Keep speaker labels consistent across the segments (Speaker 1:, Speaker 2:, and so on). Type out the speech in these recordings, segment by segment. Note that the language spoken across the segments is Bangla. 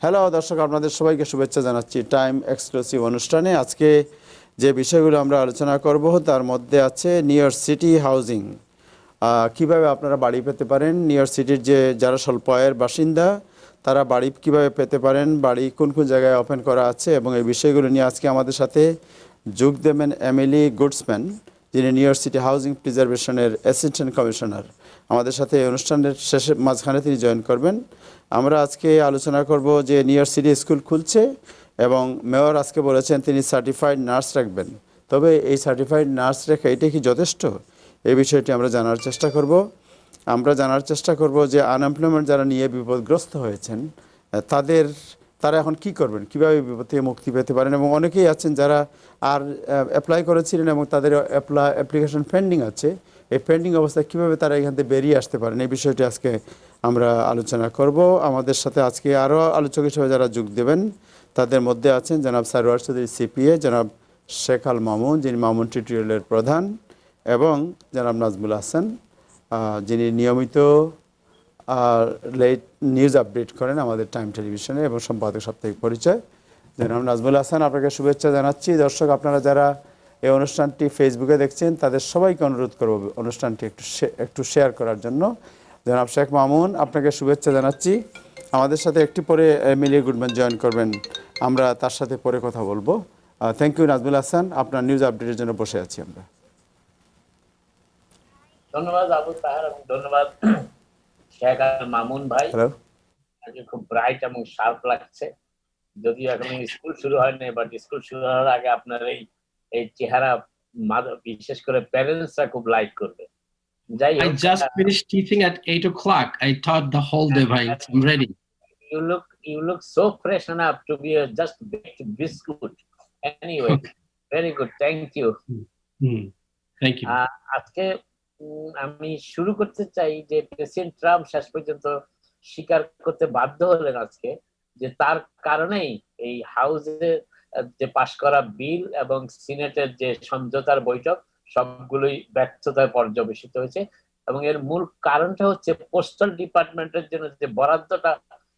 Speaker 1: হ্যালো দর্শক, আপনাদের সবাইকে শুভেচ্ছা জানাচ্ছি টাইম এক্সক্লুসিভ অনুষ্ঠানে। আজকে যে বিষয়গুলো আমরা আলোচনা করব তার মধ্যে আছে নিউ ইয়র্ক সিটি হাউজিং, কিভাবে আপনারা বাড়ি পেতে পারেন। নিউ ইয়র্ক সিটির যারা স্বল্প আয়ের বাসিন্দা তারা বাড়ি কিভাবে পেতে পারেন, বাড়ি কোন কোন জায়গায় ওপেন করা আছে, এবং এই বিষয়গুলো নিয়ে আজকে আমাদের সাথে যোগ দেবেন এমিলি গুডসম্যান, যিনি নিউ ইয়র্ক সিটি হাউজিং প্রিজার্ভেশনের অ্যাসিস্ট্যান্ট কমিশনার। আমাদের সাথে এই অনুষ্ঠানের মাঝখানে তিনি জয়েন করবেন। আমরা আজকে আলোচনা করব যে নিউ ইয়র্ক সিটি স্কুল খুলছে এবং মেয়র আজকে বলেছেন তিনি সার্টিফাইড নার্স রাখবেন। তবে এই সার্টিফাইড নার্স রেখা এটা কি যথেষ্ট, এই বিষয়টি আমরা জানার চেষ্টা করব। আমরা জানার চেষ্টা করব যে আনএমপ্লয়মেন্ট যারা নিয়ে বিপদগ্রস্ত হয়েছেন তারা এখন কি করবেন, কীভাবে বিপদ থেকে মুক্তি পেতে পারেন, এবং অনেকেই আছেন যারা আর অ্যাপ্লাই করেছিলেন এবং তাদের অ্যাপ্লিকেশন পেন্ডিং আছে। এই পেন্ডিং অবস্থায় কীভাবে তারা এখান থেকে বেরিয়ে আসতে পারেন, এই বিষয়টি আজকে আমরা আলোচনা করব। আমাদের সাথে আজকে আরও আলোচক হিসেবে যারা যোগ দেবেন তাদের মধ্যে আছেন জনাব সারোয়ার চৌধুরী সিপিএ, জনাব শেখ আল মামুন যিনি মামুন টিউটোরিয়ালের প্রধান, এবং জনাব নাজমুল হাসান যিনি নিয়মিত লেট নিউজ আপডেট করেন আমাদের টাইম টেলিভিশনে এবং সম্পাদক সাপ্তাহিক পরিচয়। জনাব নাজমুল হাসান, আপনাকে শুভেচ্ছা জানাচ্ছি। দর্শক, আপনারা যারা এই অনুষ্ঠানটি ফেসবুকে দেখছেন তাদের সবাইকে অনুরোধ করব অনুষ্ঠানটি একটু শেয়ার করার জন্য। জনাব শেখ মামুন, আপনাকে শুভেচ্ছা জানাচ্ছি। আমাদের সাথে একটি পরে এমিলি গুডম্যান জয়েন করবেন, আমরা তার সাথে পরে কথা বলবো। থ্যাংক ইউ নাজমুল হাসান, আপনার নিউজ আপডেটের জন্য বসে আছি আমরা।
Speaker 2: ধন্যবাদ আবু তাহের এবং ধন্যবাদ শেখ আল মামুন ভাই।
Speaker 1: হ্যালো,
Speaker 2: আজকে খুব ব্রাইট এবং শার্প লাগছে, যদিও এখন স্কুল শুরু হয়নি, বাট স্কুল শুরু হওয়ার আগে আপনার এই চেহারা বিশেষ করে প্যারেন্টসরা খুব লাইক করবে। যাই হোক,
Speaker 3: I just finished teaching at 8 o'clock. I taught the whole day, bhai. I'm ready.
Speaker 2: You look so fresh enough to be a just baked biscuit. Anyway, very good. Thank you.
Speaker 3: Thank you.
Speaker 2: আজকে আমি শুরু করতে চাই যে প্রেসিডেন্ট ট্রাম্প শেষ পর্যন্ত স্বীকার করতে বাধ্য হলেন আজকে যে তার কারণেই এই হাউসে যে পাশ করা বিল এবং সিনেটের যে সমঝোতার বৈঠক সবগুলোই ব্যর্থতায় পর্যবেসিত হয়েছে, এবং এর মূল কারণটা হচ্ছে পোস্টাল ডিপার্টমেন্টের জন্য যে বরাদ্দটা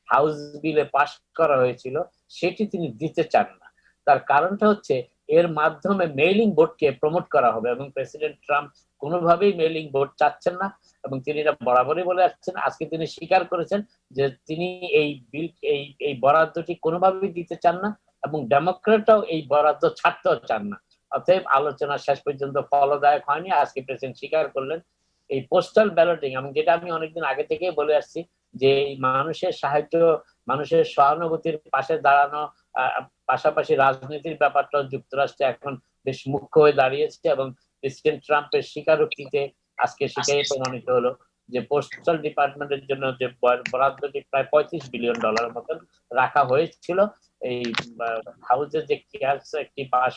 Speaker 2: হাউস বিলে পাশ করা হয়েছিল সেটি তিনি দিতে চান না। তার কারণটা হচ্ছে এর মাধ্যমে মেইলিং বোর্ডকে প্রমোট করা হবে, এবং প্রেসিডেন্ট ট্রাম্প কোনোভাবেই মেইলিং বোর্ড চাচ্ছেন না, এবং তিনি এটা বরাবরই বলে আসছেন। আজকে তিনি স্বীকার করেছেন যে তিনি এই বিল এই বরাদ্দটি কোনোভাবেই দিতে চান না, এবং ডেমোক্রেটরাও এই বরাদ্দ ছাড়তেও চান না। অতএব আলোচনা শেষ পর্যন্ত ফলদায়ক হয়নি। আজকে প্রেসিডেন্ট স্বীকার করলেন এই পোস্টাল ব্যালটিং, এবং যেটা আমি অনেকদিন আগে থেকেই বলে আসছি যে মানুষের সাহায্য, মানুষের সহানুভূতির পাশে দাঁড়ানো, পাশাপাশি রাজনীতির ব্যাপারটা যুক্তরাষ্ট্রে এখন বেশ মুখ্য হয়ে দাঁড়িয়েছে, এবং প্রেসিডেন্ট ট্রাম্পের স্বীকারোক্তিতে আজকে সেটাই প্রমাণিত হলো যে পোস্টাল ডিপার্টমেন্টের জন্য যে বরাদ্দটি প্রায় $35 বিলিয়ন মতন রাখা হয়েছিল এই হাউসে যে কেয়ারস একটি পাস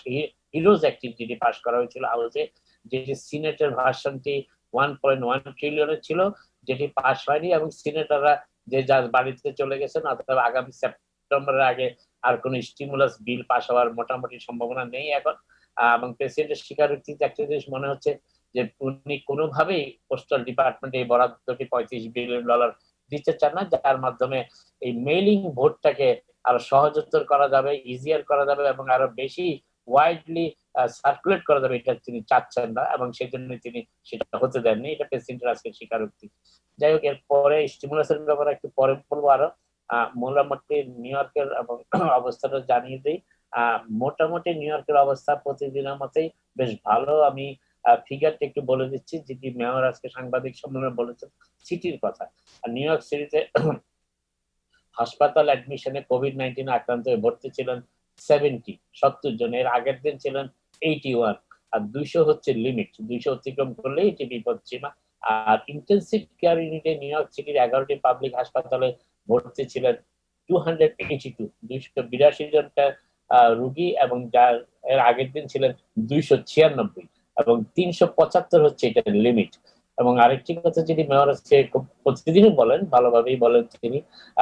Speaker 2: হিরোজ অ্যাক্টিভিটি পাস করা হয়েছিল হাউসে, যেটি সিনেটের ভার্সনটি 1.1 ট্রিলিয়নের ছিল, যেটি পাস হয়নি, এবং সিনেটাররা যে যার বাড়িতে চলে গেছেন, অথবা আগামী সেপ্টেম্বরের আগে আর কোন স্টিমুলাস বিল পাস হওয়ার মোটামুটি সম্ভাবনা নেই এখন। এবং প্রেসিডেন্টের স্বীকারোক্তিতে একটা জিনিস মনে হচ্ছে যে উনি কোনোভাবেই পোস্টাল ডিপার্টমেন্টে এই বরাদ্দটি $35 বিলিয়ন দিতে চান না, যার মাধ্যমে এই মেইলিং বোর্ডটাকে আরো সহজতর করা যাবে, ইজিয়ার করা যাবে, এবং আরো বেশি ওয়াইডলি সার্কুলেট করা যাবে, এটা তিনি চাচ্ছেন না, এবং সেই জন্য তিনি সেটা হতে দেননি। এটা প্রেসিডেন্টের আজকে স্বীকারোক্তি। যাই হোক, এরপরে স্টিমুলাসের ব্যাপারে একটু পরে বলবো আরো। মোটামুটি নিউ ইয়র্কের এবং অবস্থাটা জানিয়ে দিই। মোটামুটি নিউ ইয়র্কের অবস্থা প্রতিদিনের মতোই বেশ ভালো। আমি ফিগারটা একটু বলে দিচ্ছি, যেটি মেয়র আজকে সাংবাদিক সম্মেলনে বলেছেন সিটির কথা। নিউ ইয়র্ক সিটিতে হাসপাতাল অ্যাডমিশনে কোভিড-19 আক্রান্ত হয়ে ভর্তি ছিলেন 70 জন। এর আগের দিন ছিলেন 81, আর 200 হচ্ছে লিমিট। 200 অতিক্রম করলেই এটি বিপদ সীমা। আর ইন্টেনসিভ কেয়ার ইউনিটে নিউ ইয়র্ক সিটির 11টি পাবলিক হাসপাতালে ভর্তি ছিলেন 282 জনটা রোগী, এবং যার এর আগের দিন ছিলেন 296, এবং 375 হচ্ছে এটা লিমিট। এবং আরেকটি কথা যেটি মেয়র আজকে প্রতিদিনই বলেন, ভালোভাবেই বলেন তিনি,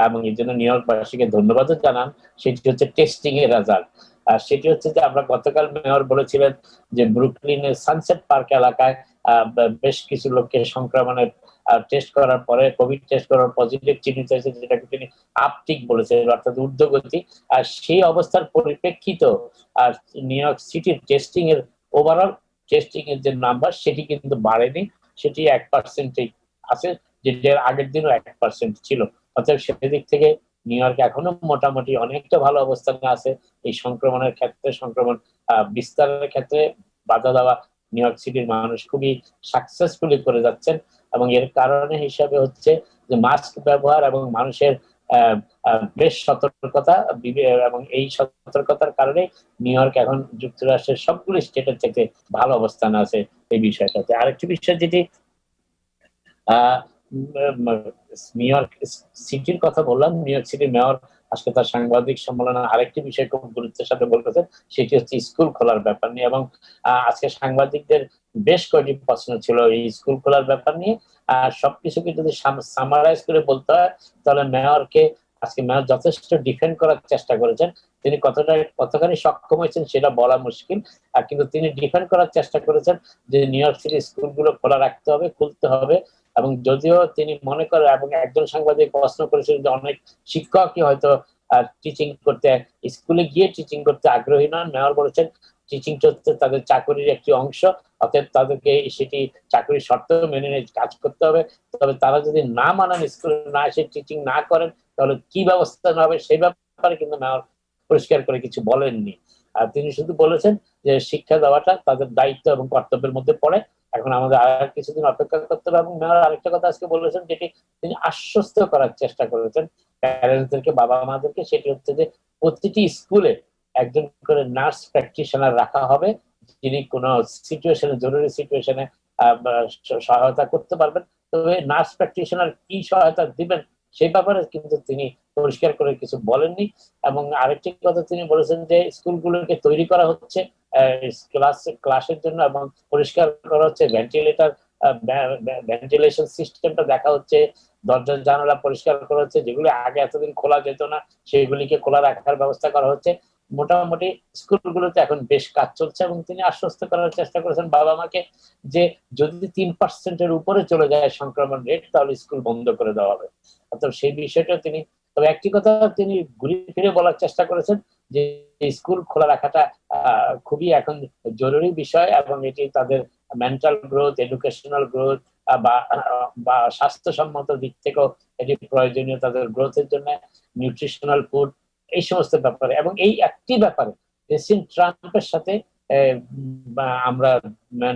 Speaker 2: এবং এই জন্য নিউ ইয়র্কবাসীকে ধন্যবাদও জানান, সেটি হচ্ছে টেস্টিং এর রেজাল্ট। আর সেটি হচ্ছে যে আমরা গতকাল মেয়র বলেছিলেন যে ব্রুকলিনের সানসেট পার্ক এলাকায় বেশ কিছু লোককে সংক্রমণের টেস্ট করার পরে কোভিড টেস্ট করার পজিটিভ চিহ্নিত হয়েছে, যেটাকে তিনি আপটিক বলেছেন, অর্থাৎ ঊর্ধ্বগতি। আর সেই অবস্থার পরিপ্রেক্ষিত আর নিউ ইয়র্ক সিটির টেস্টিং এর ওভারঅল টেস্টিং এর যে নাম্বার সেটি কিন্তু বাড়েনি, সেটি 1% আছে, যেটা আগের দিনও 1% ছিল। অর্থাৎ সেদিক থেকে নিউ ইয়র্ক এখনো মোটামুটি অনেকটা ভালো অবস্থানে আছে। এই সংক্রমণের ক্ষেত্রে, সংক্রমণ বিস্তারের ক্ষেত্রে বাধা দেওয়া নিউ ইয়র্ক সিটির মানুষ খুবই সাকসেসফুলি করে যাচ্ছেন। এবং এর কারণে হিসাবে হচ্ছে যে মাস্ক ব্যবহার এবং মানুষের বেশ সতর্কতা, এবং এই সতর্কতার কারণে নিউ ইয়র্ক এখন যুক্তরাষ্ট্রের সবগুলো স্টেটের থেকে ভালো অবস্থানে আছে এই বিষয়টাতে। আরেকটি বিষয় যেটি নিউ ইয়র্ক সিটির কথা বললাম, নিউ ইয়র্ক সিটির মেয়র আজকে তার সাংবাদিক সম্মেলনে আরেকটি বিষয় খুব গুরুত্বের সাথে বলতেছেন, সেটি হচ্ছে স্কুল খোলার ব্যাপার নিয়ে। এবং আজকে সাংবাদিকদের বেশ কয়েকটি প্রশ্ন ছিল এই স্কুল খোলার ব্যাপার নিয়ে। সবকিছুকে যদি সামারাইজ করে বলতে হয়, তাহলে আজকে মেয়র যথেষ্ট ডিফেন্ড করার চেষ্টা করেছেন। তিনি কতখানি সক্ষম হয়েছেন সেটা বলা মুশকিল, কিন্তু তিনি ডিফেন্ড করার চেষ্টা করেছেন যে নিউ ইয়র্ক সিটি স্কুলগুলো খোলা রাখতে হবে, খুলতে হবে। এবং যদিও তিনি মনে করেন, এবং একজন সাংবাদিক প্রশ্ন করেছিলেন যে অনেক শিক্ষকই হয়তো টিচিং করতে, স্কুলে গিয়ে টিচিং করতে আগ্রহী নন, মেয়র বলেছেন টিচিংটা হচ্ছে তাদের চাকরির একটি অংশ, অতএব তাদেরকে সেটি চাকরির শর্ত মেনে নিয়ে কাজ করতে হবে। তবে তারা যদি না মানেন, স্কুলে না এসে টিচিং না করেন, তাহলে কি ব্যবস্থা নেওয়া হবে সেই ব্যাপারে কিন্তু মেয়র পরিষ্কার করে কিছু বলেননি। আর তিনি শুধু বলেছেন যে শিক্ষা দেওয়াটা তাদের দায়িত্ব এবং কর্তব্যের মধ্যে পড়ে, এখন আমাদের আর কিছুদিন অপেক্ষা করতে হবে। এবং মেয়র আরেকটা কথা আজকে বলেছেন, যেটি তিনি আশ্বস্ত করার চেষ্টা করেছেন প্যারেন্টসদেরকে, বাবা মাদেরকে, সেটি হচ্ছে যে প্রতিটি স্কুলে একজন করে নার্স প্র্যাকটিশনার রাখা হবে, যিনি কোনো সিচুয়েশনে, জরুরি সিচুয়েশনে সহায়তা করতে পারবেন। তবে নার্স প্র্যাকটিশনার কি সহায়তা দিবেন সেই ব্যাপারে কিন্তু তিনি পরিষ্কার করে কিছু বলেননি। এবং আরেকটি কথা তিনি বলেছেন যে স্কুলগুলোকে তৈরি করা হচ্ছে ক্লাসের জন্য, এবং পরিষ্কার করা হচ্ছে ভেন্টিলেশন সিস্টেমটা দেখা হচ্ছে, দরজা জানালা পরিষ্কার করা হচ্ছে, যেগুলো আগে এতদিন খোলা যেত না সেগুলিকে খোলা রাখার ব্যবস্থা করা হচ্ছে। মোটামুটি স্কুলগুলোতে এখন বেশ কাজ চলছে। এবং তিনি আশ্বস্ত করার চেষ্টা করেছেন বাবা মাকে যে যদি 3%-এর উপরে চলে যায় সংক্রমণ রেট, তাহলে স্কুল বন্ধ করে দেওয়া হবে। অর্থাৎ সেই বিষয়টা তিনি, তবে একটি কথা তিনি ঘুরে ফিরে বলার চেষ্টা করেছেন যে স্কুল খোলা রাখাটা খুবই এখন জরুরি বিষয়, এবং এটি তাদের মেন্টাল গ্রোথ, এডুকেশনাল গ্রোথ বা স্বাস্থ্যসম্মত দিক থেকেও এটি প্রয়োজনীয় তাদের গ্রোথের জন্য, নিউট্রিশনাল ফুড, এই সমস্ত ব্যাপারে। এবং এই একটি ব্যাপারে প্রেসিডেন্ট ট্রাম্পের সাথে আমরা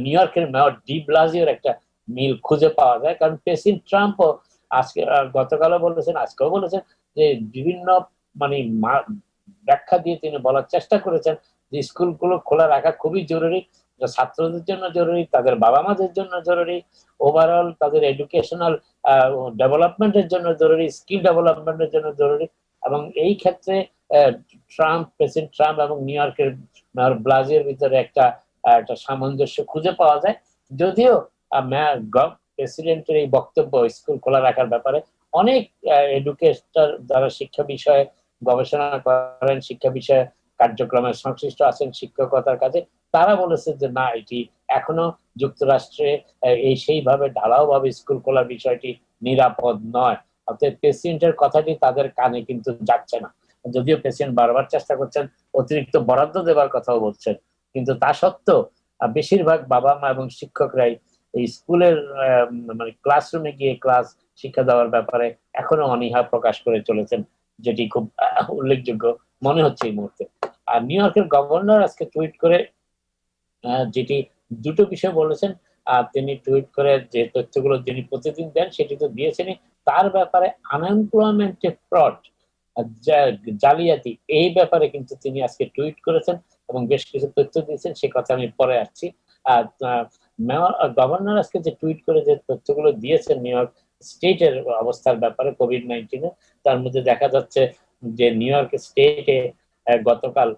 Speaker 2: নিউ ইয়র্কের মেয়র ডি ব্লাজিওর একটা মিল খুঁজে পাওয়া যায়। কারণ প্রেসিডেন্ট ট্রাম্পও আজকে, গতকালও বলেছেন, আজকেও বলেছেন যে বিভিন্ন মানে ব্যাখ্যা দিয়ে তিনি বলার চেষ্টা করেছেন যে স্কুলগুলো খোলা রাখা খুবই জরুরি, ছাত্রদের জন্য জরুরি, তাদের বাবা মাদের জন্য জরুরি, ওভারঅল তাদের এডুকেশনাল ডেভেলপমেন্টের জন্য জরুরি, স্কিল ডেভেলপমেন্টের জন্য জরুরি। এবং এই ক্ষেত্রে প্রেসিডেন্ট ট্রাম্প এবং নিউ ইয়র্কের মেয়র ব্লাজিওর ভিতরে একটা সামঞ্জস্য খুঁজে পাওয়া যায়। যদিও প্রেসিডেন্টের এই বক্তব্য স্কুল খোলা রাখার ব্যাপারে অনেক এডুকেটর যারা শিক্ষা বিষয়ে গবেষণা করেন, শিক্ষা বিষয়ে কার্যক্রমে সংশ্লিষ্ট আছেন শিক্ষকতার কাজে, তারা বলেছে যে না, এটি এখনো যুক্তরাষ্ট্রে সেইভাবে ঢালাও ভাবে স্কুল খোলার বিষয়টি নিরাপদ নয়। অর্থাৎ প্রেসিডেন্টের কথাটি তাদের কানে কিন্তু যাচ্ছে না। যদিও প্রেসিডেন্ট বারবার চেষ্টা করছেন, অতিরিক্ত বরাদ্দ দেওয়ার কথাও বলছেন, কিন্তু তা সত্ত্বেও বেশিরভাগ বাবা মা এবং শিক্ষকরাই এই স্কুলের মানে ক্লাসরুমে গিয়ে ক্লাস শিক্ষা দেওয়ার ব্যাপারে এখনো অনীহা প্রকাশ করে চলেছেন, যেটি খুব উল্লেখযোগ্য মনে হচ্ছে এই মুহূর্তে। আর নিউ ইয়র্কের গভর্নর আজকে টুইট করে যেটি দুটো বিষয় বলেছেন, তিনি টুইট করে যে তথ্যগুলো তিনি প্রতিদিন দেন সেটি তো দিয়েছেনই, তার ব্যাপারে আনএমপ্লয়মেন্টে ফ্রড, জালিয়াতি, এই ব্যাপারে কিন্তু তিনি আজকে টুইট করেছেন এবং বেশ কিছু তথ্য দিয়েছেন, সে কথা আমি পরে আসছি। গভর্নর আজকে যে টুইট করে যে তথ্যগুলো দিয়েছেন নিউ ইয়র্ক স্টেটের অবস্থার ব্যাপারে কোভিড-19 তার মধ্যে দেখা যাচ্ছে যে নিউ ইয়র্ক স্টেটে গতকাল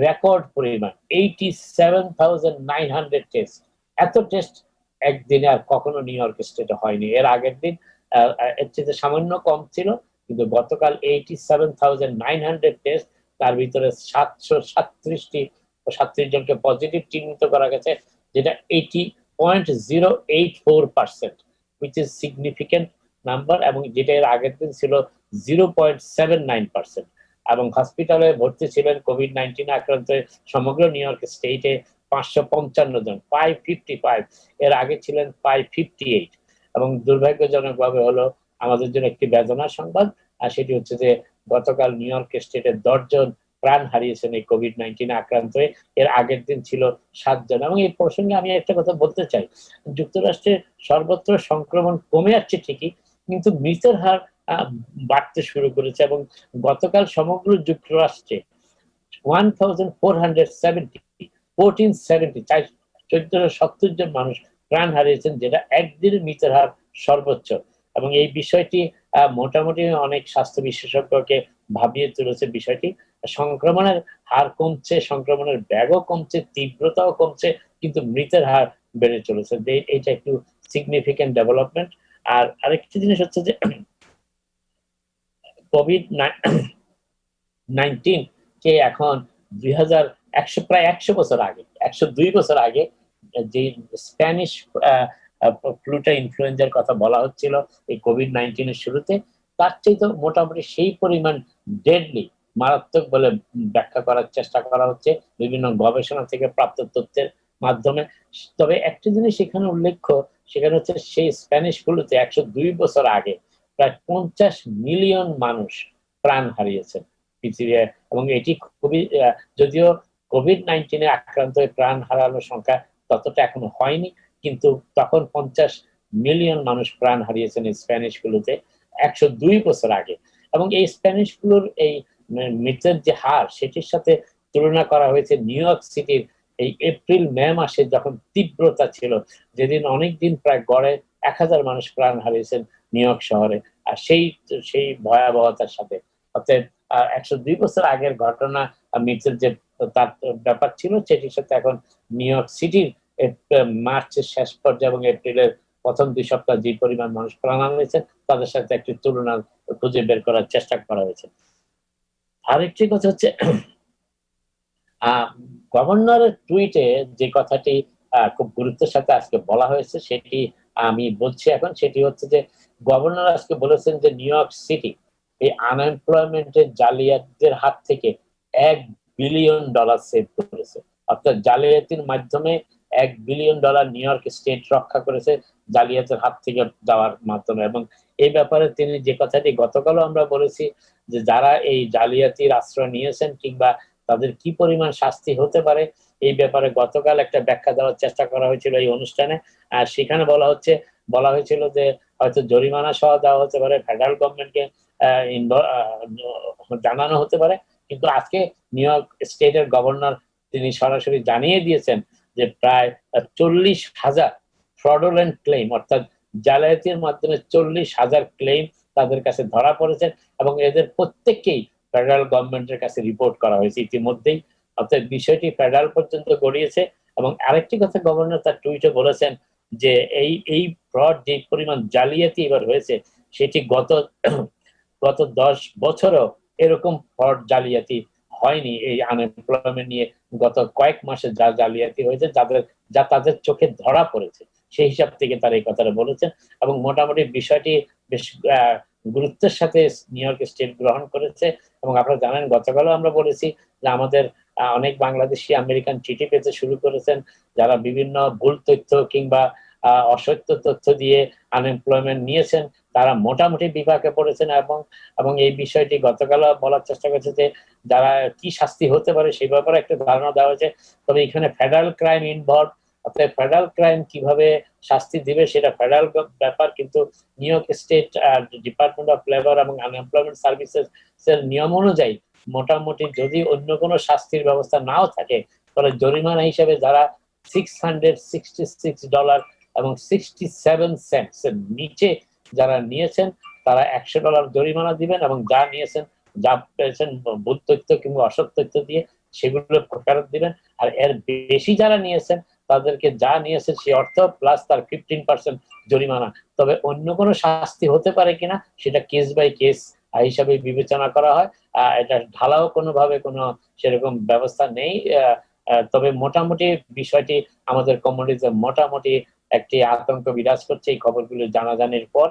Speaker 2: রেকর্ড পরিমাণ 87,900 টেস্ট। এত টেস্ট একদিনে আর কখনো নিউ ইয়র্ক স্টেটে হয়নি। এর আগের দিন এর চেয়ে সামান্য কম ছিল, কিন্তু গতকাল 87,900 টেস্ট, তার ভিতরে 737 জনকে পজিটিভ চিহ্নিত করা গেছে, যেটা 80.084%। which is significant নাম্বার, এবং যেটা এর আগের দিন ছিল 0.79%। এবং হসপিটালে ভর্তি ছিলেন কোভিড-19 আক্রান্ত সমগ্র নিউ ইয়র্ক স্টেটে 555 জন, 555। এর আগে ছিলেন 558। এবং দুর্ভাগ্যজনকভাবে হলো আমাদের জন্য একটি বেদনার সংবাদ, আর সেটি হচ্ছে যে গতকাল নিউ ইয়র্ক স্টেটে 10 জন প্রাণ হারিয়েছেন এই কোভিড-19 আক্রান্ত হয়ে। এর আগের দিন ছিল 7 জন। এবং এই প্রসঙ্গে আমি একটা কথা বলতে চাই, যুক্তরাষ্ট্রে সর্বত্র সংক্রমণ কমে যাচ্ছে ঠিকই, কিন্তু মৃতের হার বাড়তে শুরু করেছে। এবং গতকাল সমগ্র যুক্তরাষ্ট্রে 1470 জন মানুষ প্রাণ হারিয়েছেন, যেটা একদিনের মৃতের হার সর্বোচ্চ। এবং এই বিষয়টি মোটামুটি অনেক স্বাস্থ্য বিশেষজ্ঞকে ভাবিয়ে তুলেছে। বিষয়টি সংক্রমণের হার কমছে, সংক্রমণের ব্যাগও কমছে, তীব্রতাও কমছে, কিন্তু মৃতের হার বেড়ে চলেছে। এইটা একটু সিগনিফিকেন্ট ডেভেলপমেন্ট। আর আরেকটি জিনিস হচ্ছে যে কোভিড-19 কে এখন 2100 প্রায় 100 বছর আগে, 102 বছর আগে যে স্প্যানিশ ফ্লুটা ইনফ্লুয়েঞ্জার কথা বলা হচ্ছিল এই কোভিড-19 এর শুরুতে, তার চাইতে মোটামুটি সেই পরিমাণ ডেডলি, মারাত্মক বলে ব্যাখ্যা করার চেষ্টা করা হচ্ছে বিভিন্ন গবেষণা থেকে প্রাপ্ত তথ্যের মাধ্যমে। তবে একটা জিনিস এখানে উল্লেখ্য, সেখানে হচ্ছে সেই স্প্যানিশ ফ্লুতে 102 বছর আগে প্রায় 50 মিলিয়ন মানুষ প্রাণ হারিয়েছেন পৃথিবী। এবং এটি খুবই, যদিও কোভিড-19 আক্রান্ত হয়ে প্রাণ হারানোর সংখ্যা ততটা এখনো হয়নি, কিন্তু তখন 50 মিলিয়ন মানুষ প্রাণ হারিয়েছেন এই স্প্যানিশ ফ্লুতে 102 বছর আগে। এবং এই স্প্যানিশ ফ্লুর এই মৃতের যে হার, সেটির সাথে তুলনা করা হয়েছে নিউ ইয়র্ক সিটির এই এপ্রিল-মে মাসে যখন তীব্রতা ছিল, যেদিন অনেকদিন প্রায় গড়ে 1000 মানুষ প্রাণ হারিয়েছেন নিউ ইয়র্ক শহরে। আর সেই ভয়াবহতার সাথে, অর্থাৎ 102 বছর আগের ঘটনা, মৃতের যে তার ব্যাপার ছিল, সেটির সাথে এখন নিউ ইয়র্ক সিটির মার্চের শেষ পর্যায়ে এবং এপ্রিলের প্রথম 2 সপ্তাহ যে পরিমাণ মানুষ প্রাণ হারিয়েছে, তাদের সাথে একটি তুলনা খুঁজে বের করার চেষ্টা করা হয়েছে। আরেকটি কথা হচ্ছে গভর্নরের টুইটে যে কথাটি খুব গুরুত্বের সাথে আজকে বলা হয়েছে, সেটি আমি বলছি এখন। সেটি হচ্ছে যে গভর্নর আজকে বলেছেন যে নিউ ইয়র্ক সিটি এই আনএমপ্লয়মেন্টের জালিয়াতদের হাত থেকে $1 বিলিয়ন সেভ করেছে। অর্থাৎ জালিয়াতির মাধ্যমে $1 বিলিয়ন নিউ ইয়র্ক স্টেট রক্ষা করেছে জালিয়াতের হাত থেকে যাওয়ার মাধ্যমে। এবং এই ব্যাপারে তিনি যে কথাটি গতকালও আমরা বলেছি, যে যারা এই জালিয়াতির আশ্রয় নিয়েছেন কিংবা তাদের কি পরিমাণ শাস্তি হতে পারে, এই ব্যাপারে গতকাল একটা ব্যাখ্যা দেওয়ার চেষ্টা করা হয়েছিল এই অনুষ্ঠানে। আর সেখানে বলা হয়েছিল যে হয়তো জরিমানা সহ দেওয়া হতে পারে, ফেডারেল গভর্নমেন্টকে জানানো হতে পারে। কিন্তু আজকে নিউ ইয়র্ক স্টেটের গভর্নর তিনি সরাসরি জানিয়ে দিয়েছেন যে প্রায় 40,000 ফ্রডুলেন্ট ক্লেম, অর্থাৎ জালিয়াতির মাধ্যমে 40,000 ক্লেম তাদের কাছে ধরা পড়েছে, এবং এদের প্রত্যেককেই ফেডারেল গভর্নমেন্টের কাছে রিপোর্ট করা হয়েছে ইতিমধ্যেই। অর্থাৎ বিষয়টি ফেডারেল পর্যন্ত গড়িয়েছে। এবং আরেকটি কথা গভর্নর তার টুইটে বলেছেন যে এই ফ্রড, যে পরিমাণ জালিয়াতি এবার হয়েছে, সেটি গত 10 বছরও এরকম ফ্রড জালিয়াতি হয়নি। এই আনএমপ্লয়মেন্ট নিয়ে গত কয়েক মাসে যা জালিয়াতি হয়েছে, যা তাদের চোখে ধরা পড়েছে, সেই হিসাব থেকে তারা এই কথাটা বলেছেন। এবং মোটামুটি বিষয়টি বেশ গুরুত্বের সাথে নিউ ইয়র্ক স্টেট গ্রহণ করেছে। এবং আপনারা জানেন গতকালও আমরা বলেছি যে আমাদের অনেক বাংলাদেশি আমেরিকান চিঠি পেতে শুরু করেছেন, যারা বিভিন্ন ভুল তথ্য কিংবা অসত্য তথ্য দিয়ে আনএমপ্লয়মেন্ট নিয়েছেন, তারা মোটামুটি বিপাকে পড়েছেন। এবং এই বিষয়টি গতকাল বলার চেষ্টা করেছে যে যারা কি শাস্তি হতে পারে সেই ব্যাপারে একটা ধারণা দেওয়া হয়েছে। তবে এখানে ফেডারেল ক্রাইম ইনভলভ, অর্থাৎ ফেডারেল ক্রাইম কিভাবে শাস্তি দিবে সেটা ফেডারেল ব্যাপার, কিন্তু new York state department of labour এবং আনএমপ্লয়মেন্ট সার্ভিসেস এর নিয়ম অনুযায়ী মোটামুটি যদি অন্য কোনো শাস্তির ব্যবস্থা নাও থাকে, তাহলে জরিমানা হিসেবে যারা $666 এবং 67 সেন্টস এর নিচে যারা নিয়েছেন, তারা $100 জরিমানা দিবেন, এবং যা নিয়েছেন, যা পেয়েছেন ভুল তথ্য কিংবা অসৎ তথ্য দিয়ে, সেগুলো ফেরত দিবেন। আর এর বেশি যারা নিয়েছেন, তাদেরকে যা নিয়েছেন সেই অর্থ প্লাস তার 15% জরিমানা। তবে অন্য কোনো শাস্তি হতে পারে কিনা সেটা কেস বাই কেস হিসাবে বিবেচনা করা হয়। এটা ঢালাও কোনোভাবে কোনো সেরকম ব্যবস্থা নেই। তবে মোটামুটি বিষয়টি আমাদের কমিউনিটিতে মোটামুটি একটি আতঙ্ক বিরাজ করছে এই খবরগুলো জানাজানির পর।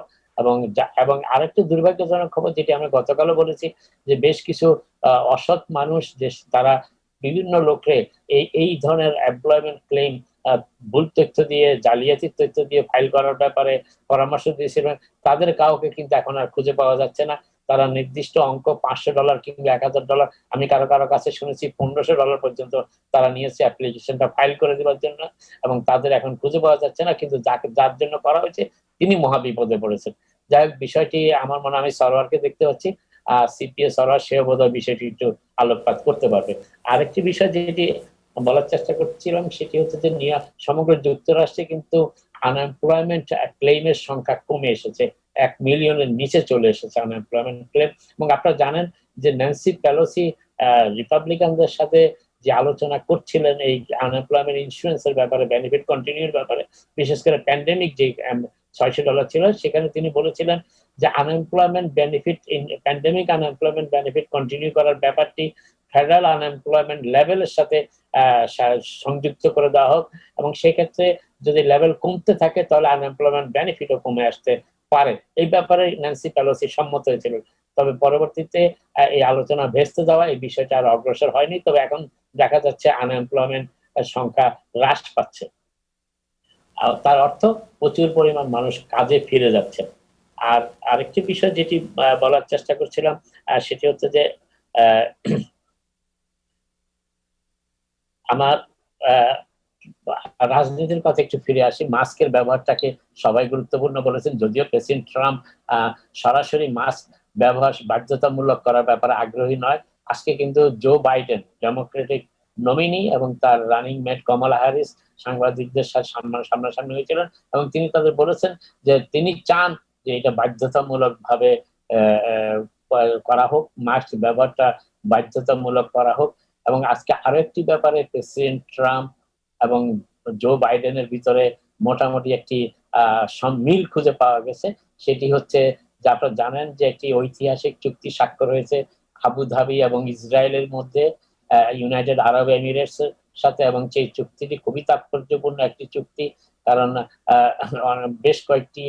Speaker 2: এবং আরেকটি দুর্ভাগ্যজনক খবর, যেটি আমরা গতকালও বলেছি, যে বেশ কিছু অসৎ মানুষ, যে তারা বিভিন্ন লোকরে এই ধরনের এমপ্লয়মেন্ট ক্লেম ভুল তথ্য দিয়ে, জালিয়াতি তথ্য দিয়ে ফাইল করার ব্যাপারে পরামর্শ দিয়েছিলেন, তাদের কাউকে কিন্তু এখন আর খুঁজে পাওয়া যাচ্ছে না। তারা নির্দিষ্ট অঙ্ক $500 কিংবা $1000, আমি কারো কারো কাছে শুনেছি $1500 পর্যন্ত তারা নিয়েছে অ্যাপ্লিকেশনটা ফাইল করে দেওয়ার জন্য, এবং তাদের এখন খুঁজে পাওয়া যাচ্ছে না। কিন্তু যার জন্য করা হয়েছে তিনি মহা বিপদে পড়েছেন। যাই হোক, বিষয়টি আমার মনে হয়, আমি সরওয়ারকে দেখতে পাচ্ছি, সিপিএ সরওয়ার, সেও বোধহয় বিষয়টি একটু আলোকপাত করতে পারবে। আরেকটি বিষয় যেটি বলার চেষ্টা করছিলাম, সেটি হচ্ছে যে সমগ্র যুক্তরাষ্ট্রে কিন্তু আনএমপ্লয়মেন্ট ক্লেইমের সংখ্যা কমে এসেছে, 1 মিলিয়নের নিচে চলে এসেছে আনএমপ্লয়মেন্ট ক্লেম। এবং আপনারা জানেন যে ন্যান্সি পেলোসি রিপাবলিকানদের সাথে যে আলোচনা করছিলেন এই আনএমপ্লয়মেন্ট ইন্স্যুরেন্সের ব্যাপারে, বেনিফিট কন্টিনিউর ব্যাপারে, বিশেষ করে প্যান্ডেমিক যে $600 ছিল, সেখানে তিনি বলেছিলেন যে প্যান্ডেমিক আনএমপ্লয়মেন্ট বেনিফিট কন্টিনিউ করার ব্যাপারটি ফেডারেল আনএমপ্লয়মেন্ট লেভেলের সাথে সংযুক্ত করে দেওয়া হোক, এবং সেক্ষেত্রে যদি লেভেল কমতে থাকে তাহলে আনএমপ্লয়মেন্ট বেনিফিটও কমে আসতে পারে। এই ব্যাপারে ন্যান্সি পেলোসি সম্মত হয়েছিলেন। তবে পরবর্তীতে এই আলোচনা ভেস্তে যাওয়া, এই বিষয়টা আর অগ্রসর হয়নি। তবে এখন দেখা যাচ্ছে আনএমপ্লয়মেন্ট সংখ্যা হ্রাস পাচ্ছে, তার অর্থ প্রচুর পরিমাণ মানুষ কাজে ফিরে যাচ্ছে। আর আরেকটি বিষয় যেটি বলার চেষ্টা করছিলাম, সেটি হচ্ছে যে আমার রাজনীতির কথা একটু ফিরে আসি। মাস্কের ব্যবহারটাকে সবাই গুরুত্বপূর্ণ বলেছেন, যদিও প্রেসিডেন্ট ট্রাম্প সরাসরি মাস্ক ব্যবহার বাধ্যতামূলক করার ব্যাপারে আগ্রহী নয়। আজকে কিন্তু জো বাইডেন, ডেমোক্রেটিক নমিনি, এবং তার রানিং মেট কমলা হ্যারিস সাংবাদিকদের সাথে সামনাসামনি হয়েছিলেন, এবং তিনি তাদের বলেছেন যে তিনি চান যে এটা বাধ্যতামূলক ভাবে করা হোক, মাস্ক ব্যবহারটা বাধ্যতামূলক করা হোক। এবং আজকে আরো একটি ব্যাপারে প্রেসিডেন্ট ট্রাম্প এবং জো বাইডেনের ভিতরে মোটামুটি একটি মিল খুঁজে পাওয়া গেছে। সেটি হচ্ছে যে আপনারা জানেন যে একটি ঐতিহাসিক চুক্তি স্বাক্ষর হয়েছে আবুধাবি এবং ইসরায়েলের মধ্যে, ইউনাইটেড আরব এমিরেটস এর সাথে, এবং সেই চুক্তিটি খুবই তাৎপর্যপূর্ণ একটি চুক্তি, কারণ বেশ কয়েকটি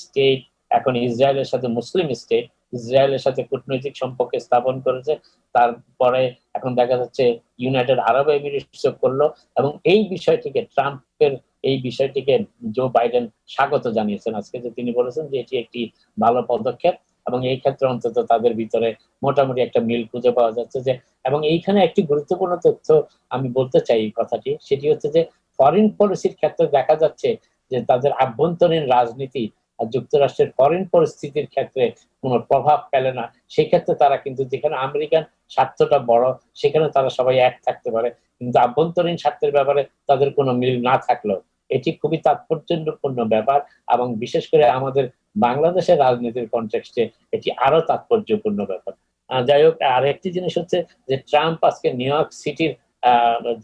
Speaker 2: স্টেট এখন ইসরায়েলের সাথে, মুসলিম স্টেট ইসরায়েলের সাথে কূটনৈতিক সম্পর্ক স্থাপন করেছে। তারপরে এখন দেখা যাচ্ছে ইউনাইটেড আরব এমিরেটস করলো, এবং এই বিষয়টিকে এই বিষয়টিকে জো বাইডেন স্বাগত জানিয়েছেন আজকে, যে তিনি বলেছেন যে এটি একটি ভালো পদক্ষেপ, এবং এই ক্ষেত্রে অন্তত তাদের ভিতরে মোটামুটি একটা মিল খুঁজে পাওয়া যাচ্ছে। যে এবং এইখানে একটি গুরুত্বপূর্ণ তথ্য আমি বলতে চাই এই কথাটি, সেটি হচ্ছে যে ফরেন পলিসির ক্ষেত্রে দেখা যাচ্ছে যে তাদের আভ্যন্তরীণ রাজনীতি আর যুক্তরাষ্ট্রের ফরেন পরিস্থিতির ক্ষেত্রে কোনো প্রভাব ফেলে না। সেক্ষেত্রে তারা কিন্তু, যেখানে আমেরিকান স্বার্থটা বড়, সেখানে তারা সবাই এক থাকতে পারে, কিন্তু আভ্যন্তরীণ স্বার্থের ব্যাপারে তাদের কোনো মিল না থাকলেও এটি খুবই তাৎপর্যপূর্ণ ব্যাপার, এবং বিশেষ করে আমাদের বাংলাদেশের রাজনীতির কনটেক্সটে এটি আরো তাৎপর্যপূর্ণ ব্যাপার। যাই হোক, আরেকটি জিনিস হচ্ছে যে ট্রাম্প আজকে নিউ ইয়র্ক সিটির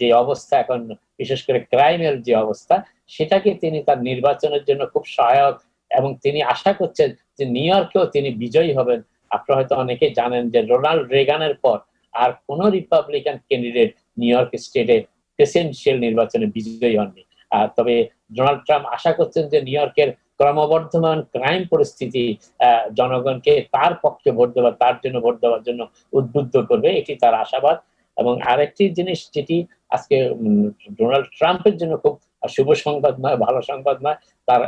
Speaker 2: যে অবস্থা এখন, বিশেষ করে ক্রাইমের যে অবস্থা, সেটাকে তিনি তার নির্বাচনের জন্য খুব সহায়ক, এবং তিনি আশা করছেন যে নিউ ইয়র্কেও তিনি বিজয়ী হবেন। আপনারা হয়তো অনেকেই জানেন যে রোনাল্ড রেগানের পর আর কোন রিপাবলিকান ক্যান্ডিডেট নিউ ইয়র্ক স্টেটে প্রেসিডেন্সিয়াল নির্বাচনে বিজয়ী হননি। তবে ডোনাল্ড ট্রাম্প আশা করছেন যে নিউ ইয়র্কের ক্রমবর্ধমান ক্রাইম পরিস্থিতি জনগণকে তার পক্ষে ভোট দেওয়া, তার জন্য ভোট দেওয়ার জন্য উদ্বুদ্ধ করবে, এটি তার আশাবাদ। এবং আরেকটি জিনিস যেটি আজকে ডোনাল্ড ট্রাম্পের জন্য খুব শুভ সংবাদ নয়, ভালো সংবাদ নয়, তার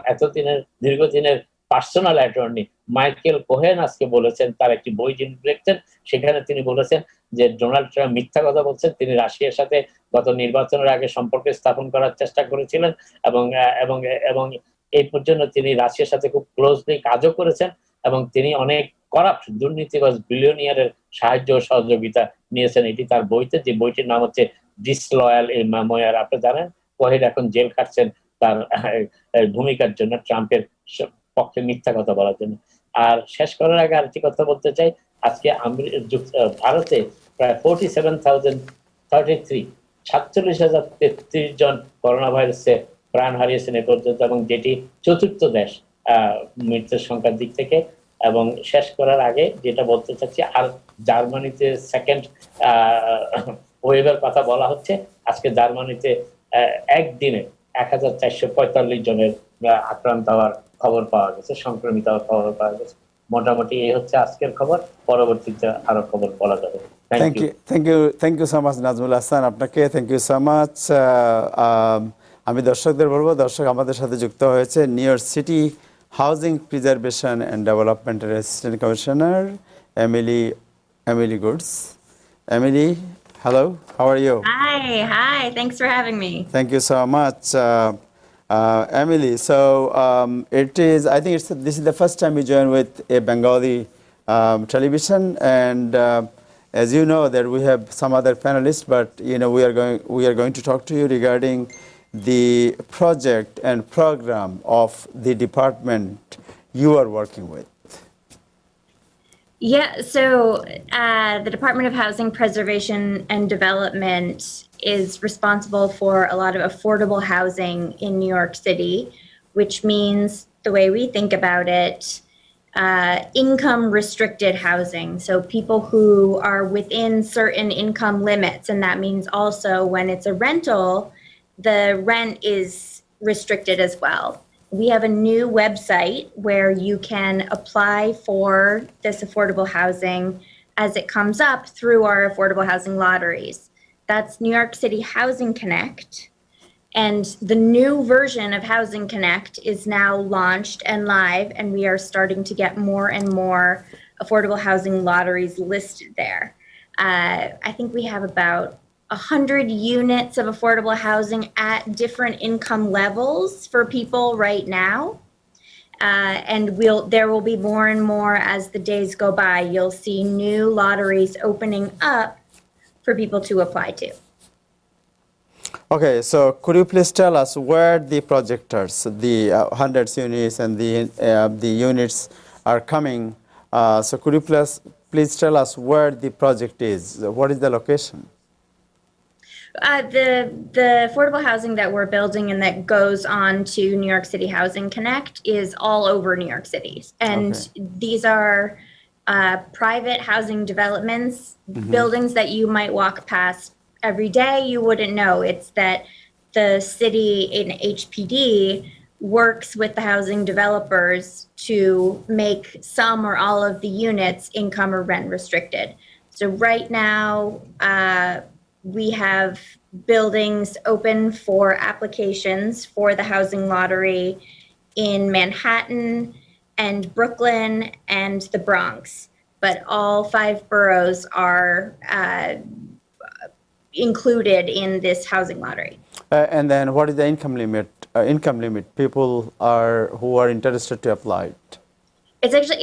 Speaker 2: দীর্ঘদিনের পার্সোনাল অ্যাটর্নি মাইকেল কোহেন আজকে বলেছেন, তার একটি বই যিনি লিখছেন, সেখানে তিনি বলেছেন যে ডোনাল্ড ট্রাম্প মিথ্যা কথা বলছেন। তিনি রাশিয়ার সাথে গত নির্বাচনের আগে সম্পর্ক স্থাপন করার চেষ্টা করেছিলেন, এবং এবং এবং এই পর্যন্ত তিনি রাশিয়ার সাথে খুব ক্লোজলি কাজও করেছেন, এবং তিনি অনেক করাপ্ট দুর্নীতিবাজ বিলিয়নিয়ারের সাহায্য ও সহযোগিতা নিয়েছেন। এটি তার বইতে, যে বইটির নাম হচ্ছে ডিসলয়াল এ মেমোয়ার। আপনি জানেন কোহেন এখন জেল খাটছেন তার ভূমিকার জন্য, ট্রাম্পের পক্ষে মিথ্যা কথা বলার জন্য। আর শেষ করার আগে আরেকটি কথা বলতে চাই, আজকে ভারতে প্রায় 47,033 জন করোনা ভাইরাসে প্রাণ হারিয়েছেন এ পর্যন্ত, এবং যেটি চতুর্থ দেশ মৃত্যুর সংখ্যার দিক থেকে। এবং শেষ করার আগে যেটা বলতে চাচ্ছি, আর জার্মানিতে সেকেন্ড ওয়েভের কথা বলা হচ্ছে। আজকে জার্মানিতে একদিনে 1445 জনের আক্রান্ত হওয়ার খবর পাওয়া গেছে, সংক্রমিত হওয়ার খবর পাওয়া গেছে। মোটামুটি এই হচ্ছে আজকের খবর, পরবর্তীতে আরো খবর বলা যাবে।
Speaker 1: Thank you so much Najmul Hasan, আপনাকে থ্যাংক ইউ সো মাচ। আমি দর্শকদের বলবো, দর্শক আমাদের সাথে যুক্ত হয়েছে New York City housing preservation and ডেভেলপমেন্টের assistant commissioner Emily Goods. Emily, hello, how are you?
Speaker 4: Hi, thanks for having me.
Speaker 1: Thank you so much, Emily. So I think this is the first time you join with a Bengali television, and as you know, that we have some other panelists, but we are going to talk to you regarding the project and program of the department you are working with.
Speaker 4: Yeah, so the Department of Housing Preservation and Development is responsible for a lot of affordable housing in New York City, which means, the way we think about it, income restricted housing. So people who are within certain income limits, and that means also when it's a rental, the rent is restricted as well. We have a new website where you can apply for this affordable housing as it comes up through our affordable housing lotteries. That's New York City Housing Connect. And the new version of Housing Connect is now launched and live, and we are starting to get more and more affordable housing lotteries listed there. I think we have about 100 units of affordable housing at different income levels for people right now. And there will be more and more as the days go by. You'll see new lotteries opening up for people to apply to.
Speaker 1: Okay, so could you please tell us where the projectors, the hundreds units and the units are coming? So could you please tell us where the project is? What is the location?
Speaker 4: The affordable housing that we're building and that goes on to New York City Housing Connect is all over New York City. And these are private housing developments, buildings that you might walk past every day. You wouldn't know. It's that the city in HPD works with the housing developers to make some or all of the units income or rent restricted. So right now, we have buildings open for applications for the housing lottery in Manhattan and Brooklyn and the Bronx, but all 5 boroughs are included in this housing lottery.
Speaker 1: And then what is the income limit? People who are interested to apply it.
Speaker 4: It's actually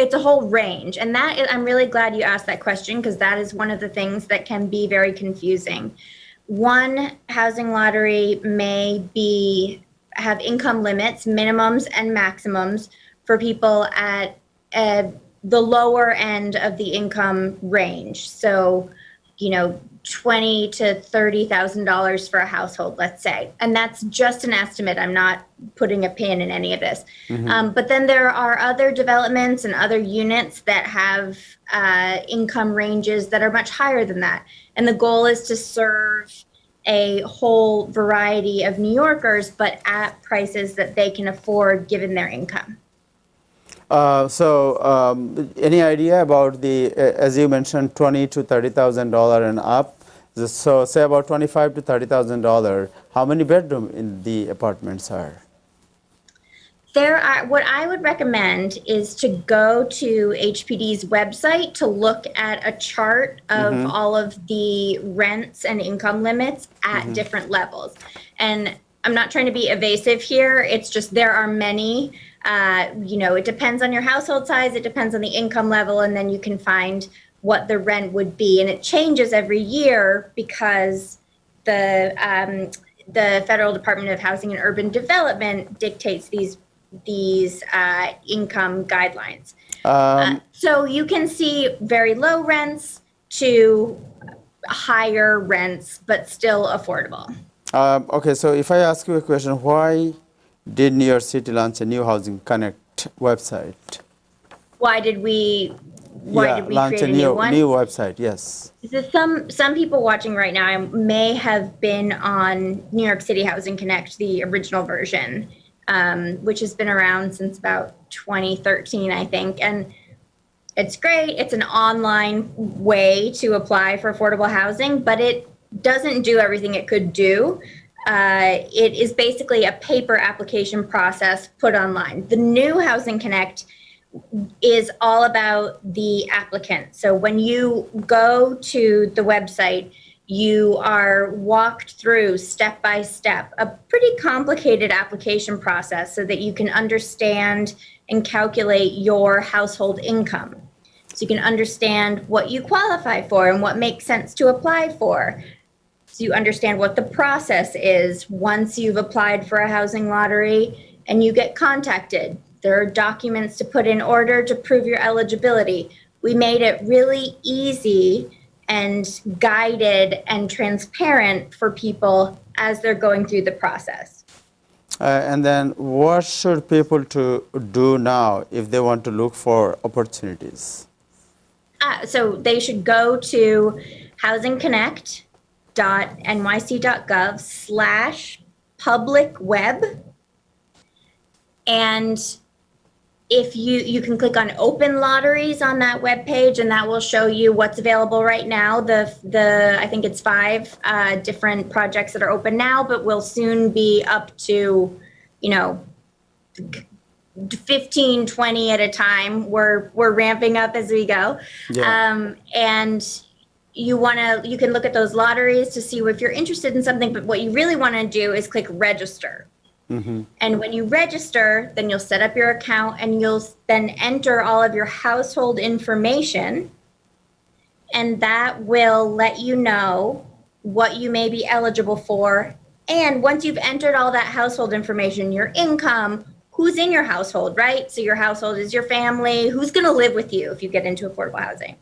Speaker 4: it's a whole range, and I'm really glad you asked that question, because that is one of the things that can be very confusing. One housing lottery may have income limits, minimums and maximums for people at the lower end of the income range. So, $20,000 to $30,000 for a household, let's say. And that's just an estimate. I'm not putting a pin in any of this. But then there are other developments and other units that have income ranges that are much higher than that. And the goal is to serve a whole variety of New Yorkers, but at prices that they can afford given their income.
Speaker 1: Any idea about as you mentioned, $20,000 to $30,000 and up? So say about $25,000 to $30,000. How many bedroom in the apartments are?
Speaker 4: What I would recommend is to go to HPD's website to look at a chart of all of the rents and income limits at different levels. And I'm not trying to be evasive here. It's just there are many. It depends on your household size. It depends on the income level, and then you can find what the rent would be. And it changes every year because the Federal Department of Housing and Urban Development dictates these income guidelines. So you can see very low rents to higher rents, but still affordable.
Speaker 1: Okay, so if I ask you a question, why did New York City launch a new Housing Connect website?
Speaker 4: Why did we why did we
Speaker 1: launch
Speaker 4: create
Speaker 1: a
Speaker 4: a new one?
Speaker 1: new website. Yes.
Speaker 4: So some people watching right now may have been on New York City Housing Connect, the original version, which has been around since about 2013, I think. And it's great. It's an online way to apply for affordable housing, but it doesn't do everything it could do. It is basically a paper application process put online. The new Housing Connect is all about the applicant. So when you go to the website, you are walked through step by step a pretty complicated application process so that you can understand and calculate your household income. So you can understand what you qualify for and what makes sense to apply for. So you understand what the process is once you've applied for a housing lottery and you get contacted. There are documents to put in order to prove your eligibility. We made it really easy and guided and transparent for people as they're going through the process.
Speaker 1: And then what should people to do now if they want to look for opportunities?
Speaker 4: So they should go to housingconnect.nyc.gov/public-web. And if you can click on open lotteries on that webpage, and that will show you what's available right now. I think it's 5 different projects that are open now, but will soon be up to, 15, 20 at a time. We're ramping up as we go.
Speaker 1: Yeah.
Speaker 4: And you can look at those lotteries to see if you're interested in something, but what you really want to do is click register.
Speaker 1: Mm-hmm.
Speaker 4: And when you register, then you'll set up your account and you'll then enter all of your household information. And that will let you know what you may be eligible for. And once you've entered all that household information, your income, who's in your household, right? So your household is your family, who's going to live with you if you get into affordable housing.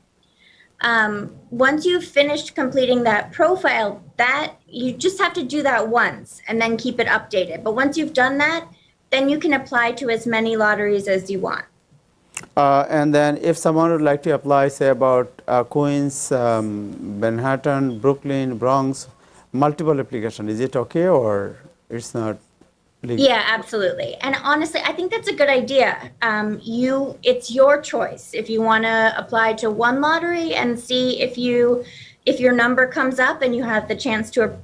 Speaker 4: Once you've finished completing that profile, that you just have to do that once and then keep it updated. But once you've done that, then you can apply to as many lotteries as you want.
Speaker 1: And then if someone would like to apply, say about Queens, Manhattan, Brooklyn, Bronx, multiple application, is it okay or it's not legal?
Speaker 4: Yeah, absolutely. And honestly, I think that's a good idea. It's your choice. If you want to apply to one lottery and see if your number comes up and you have the chance to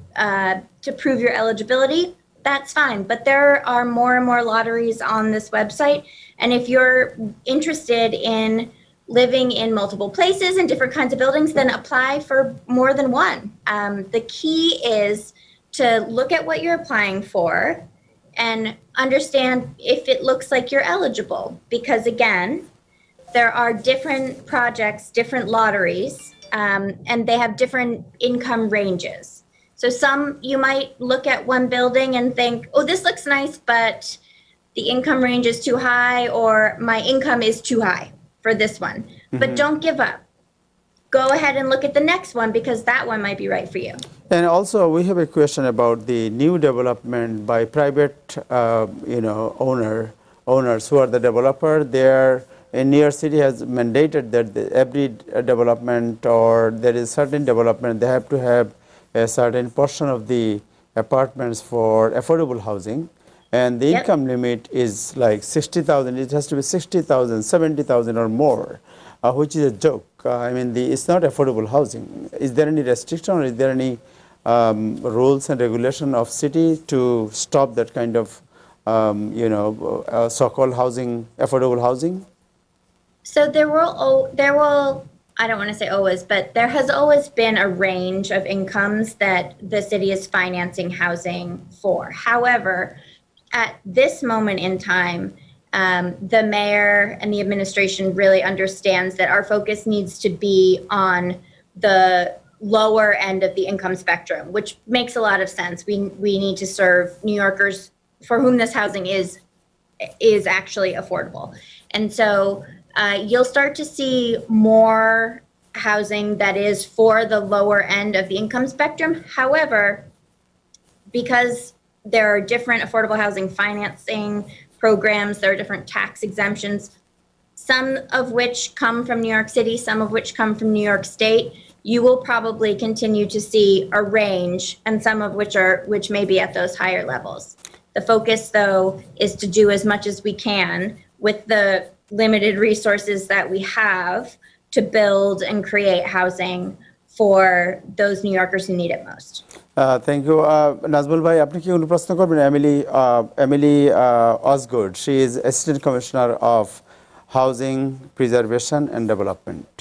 Speaker 4: prove your eligibility, that's fine. But there are more and more lotteries on this website. And if you're interested in living in multiple places and different kinds of buildings, then apply for more than one. The key is to look at what you're applying for and understand if it looks like you're eligible. Because again, there are different projects, different lotteries, and they have different income ranges. So you might look at one building and think, oh, this looks nice, but the income range is too high, or my income is too high for this one. Mm-hmm. But don't give up. Go ahead and look at the next one because that one might be right for you.
Speaker 1: And also, we have a question about the new development by private, owners who are the developer. There, in New York City has mandated that every development or there is certain development, they have to have a certain portion of the apartments for affordable housing. And the
Speaker 4: Yep.
Speaker 1: income limit is like 60,000. It has to be 60,000, 70,000 or more, which is a joke. It's not affordable housing. Is there any restriction or is there any rules and regulation of city to stop that kind of, so-called housing, affordable housing?
Speaker 4: So there will, I don't want to say always, but there has always been a range of incomes that the city is financing housing for. However, at this moment in time, the mayor and the administration really understands that our focus needs to be on the lower end of the income spectrum, which makes a lot of sense. We need to serve New Yorkers for whom this housing is actually affordable. And so you'll start to see more housing that is for the lower end of the income spectrum. However, because there are different affordable housing financing programs, there are different tax exemptions, some of which come from New York City, some of which come from New York State, you will probably continue to see a range, and some of which may be at those higher levels. The focus, though, is to do as much as we can with the limited resources that we have to build and create housing for those New Yorkers who need it most.
Speaker 1: Thank you Nazmul ভাই, আপনি কি কোনো প্রশ্ন করবেন? Emily Osgood, she is assistant commissioner of housing preservation and development.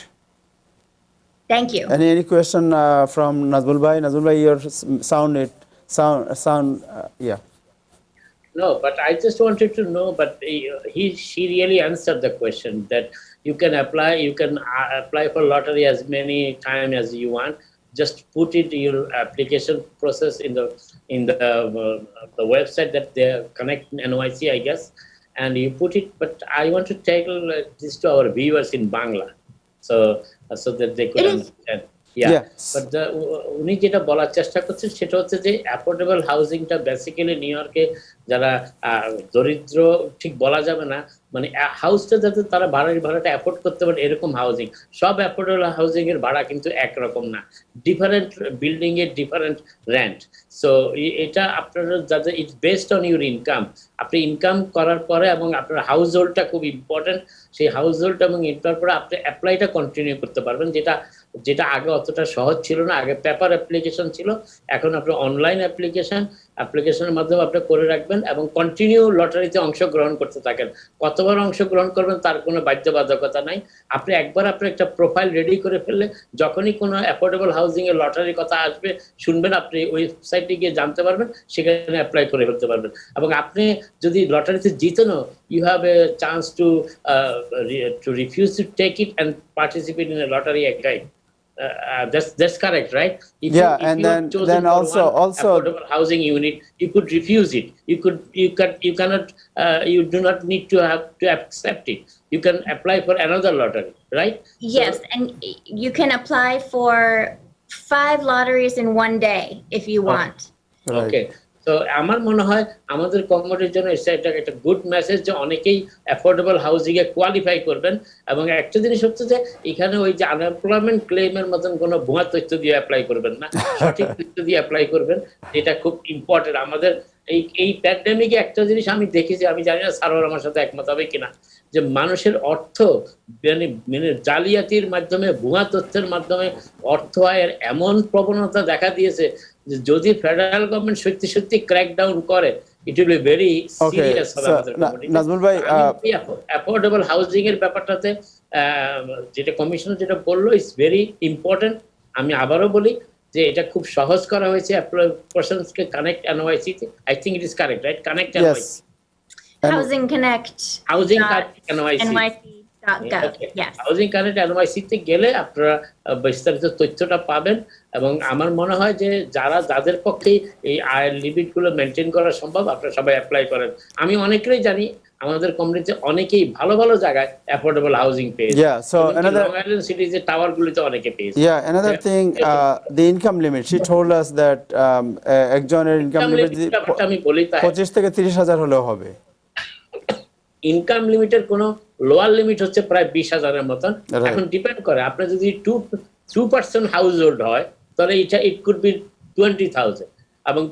Speaker 4: Thank you.
Speaker 1: Any question from Nazmul Bhai? Nazmul Bhai, your sound, yeah.
Speaker 2: No, but I just wanted to know, but she really answered the question that you can apply for lottery as many times as you want. Just put it your application process in the website that they connect NYC, I guess, and you put it. But I want to tell this to our viewers in Bangla, so that they could understand.
Speaker 1: Yes.
Speaker 2: But উনি যেটা বলার চেষ্টা করছেন সেটা হচ্ছে যে অ্যাফোর্ডেবল হাউজিংটা বেসিক্যালি নিউ ইয়র্কে যারা দরিদ্র ঠিক বলা যাবে না, মানে হাউসটা যাতে তারা ভাড়াটা অ্যাফোর্ড করতে পারে এরকম হাউজিং। সব অ্যাফোর্ডেবল হাউজিং এর ভাড়া কিন্তু একরকম না, ডিফারেন্ট বিল্ডিং এর ডিফারেন্ট রেন্ট। সো এটা আপনারা যাদের it's based on your income, আপনি ইনকাম করার পরে এবং আপনার হাউস হোল্ডটা খুব ইম্পর্টেন্ট, সেই হাউস হোল্ড এবং ইনকাম পরে আপনি অ্যাপ্লাইটা কন্টিনিউ করতে পারবেন, যেটা আগে অতটা সহজ ছিল না। আগে পেপার অ্যাপ্লিকেশন ছিল, এখন আপনি অনলাইন অ্যাপ্লিকেশনের মাধ্যমে আপনি করে রাখবেন এবং কন্টিনিউ লটারিতে অংশগ্রহণ করতে থাকেন। কতবার অংশগ্রহণ করবেন তার কোনো বাধ্যবাধকতা নাই। আপনি একবার আপনার একটা প্রোফাইল রেডি করে ফেললে যখনই কোনো অ্যাফোর্ডেবল হাউজিং এর লটারির কথা আসবে শুনবেন, আপনি ওয়েবসাইটে গিয়ে জানতে পারবেন, সেখানে অ্যাপ্লাই করে ফেলতে পারবেন। এবং আপনি যদি লটারিতে জিতেনও, you have a chance to refuse to take it and participate in a lottery again. That's correct, right? If
Speaker 1: And then also
Speaker 2: affordable housing unit, you could refuse it. You do not need to have to accept it. You can apply for another lottery, right?
Speaker 4: Yes, and you can apply for 5 lotteries in one day if you want.
Speaker 2: Okay. তো আমার মনে হয় আমাদের কমিউনিটির জন্য এটা একটা গুড মেসেজ যে অনেকেই অ্যাফোর্ডেবল হাউজিং এ কোয়ালিফাই করবেন। এবং একটা জিনিস হচ্ছে যে এখানে ওই যে আনএমপ্লয়মেন্ট ক্লেমের মতন কোনো ভুয়া তথ্য দিয়ে অ্যাপ্লাই করবেন না, সঠিক তথ্য দিয়ে অ্যাপ্লাই করবেন, এটা খুব ইম্পর্টেন্ট। আমাদের এই প্যান্ডেমিকে একটা জিনিস আমি দেখেছি, আমি জানি না স্যার আমার সাথে একমত হবে কিনা, যে মানুষের অর্থ মানে জালিয়াতির মাধ্যমে, ভুয়া তথ্যের মাধ্যমে অর্থ আয়ের এমন প্রবণতা দেখা দিয়েছে যে যদি ফেডারেল গভর্নমেন্ট সত্যি সত্যি ক্র্যাক ডাউন করে, it will be very serious.
Speaker 1: Nazmul ভাই,
Speaker 2: অ্যাফোর্ডেবল হাউজিং এর ব্যাপারটাতে যেটা কমিশনার যেটা বললো ইটস ভেরি ইম্পর্টেন্ট। আমি আবারও বলি যে এটা খুব সহজ করা হয়েছে পারসনসকে কানেক্ট NYC তে। I think it is correct, right? Connect NYC,
Speaker 4: Housing Connect.
Speaker 2: Housing Connect NYC.
Speaker 4: Yes.
Speaker 2: Housing Connect NYC তে গেলে আপনারা বিস্তারিত তথ্যটা পাবেন। এবং আমার মনে হয় যে যাদের পক্ষে এই আয়ের লিমিট গুলো মেনটেন করা সম্ভব, আপনারা সবাই অ্যাপ্লাই করেন। আমি অনেকেই জানি আমাদের কমিউনিটিতে অনেকেই ভালো ভালো জায়গায় অ্যাফোর্ডেবল হাউজিং পেয়েছে।
Speaker 1: Yeah, so another
Speaker 2: Long Island সিটিজে টাওয়ার গুলিতে অনেকে পেয়েছে।
Speaker 1: Yeah, another thing, the income limit. She told us that একজনের ইনকাম লিমিট
Speaker 2: আমি বলি তাই
Speaker 1: 25 থেকে 30,000 হলেও হবে।
Speaker 2: ইনকাম লিমিটের কোনো লোয়ার লিমিট হচ্ছে প্রায় 20,000-এর মতন। এখন ডিপেন্ড করে আপনার যদি 2% হাউস হোল্ড হয় তাহলে ইট কুড বি 20,000, এবং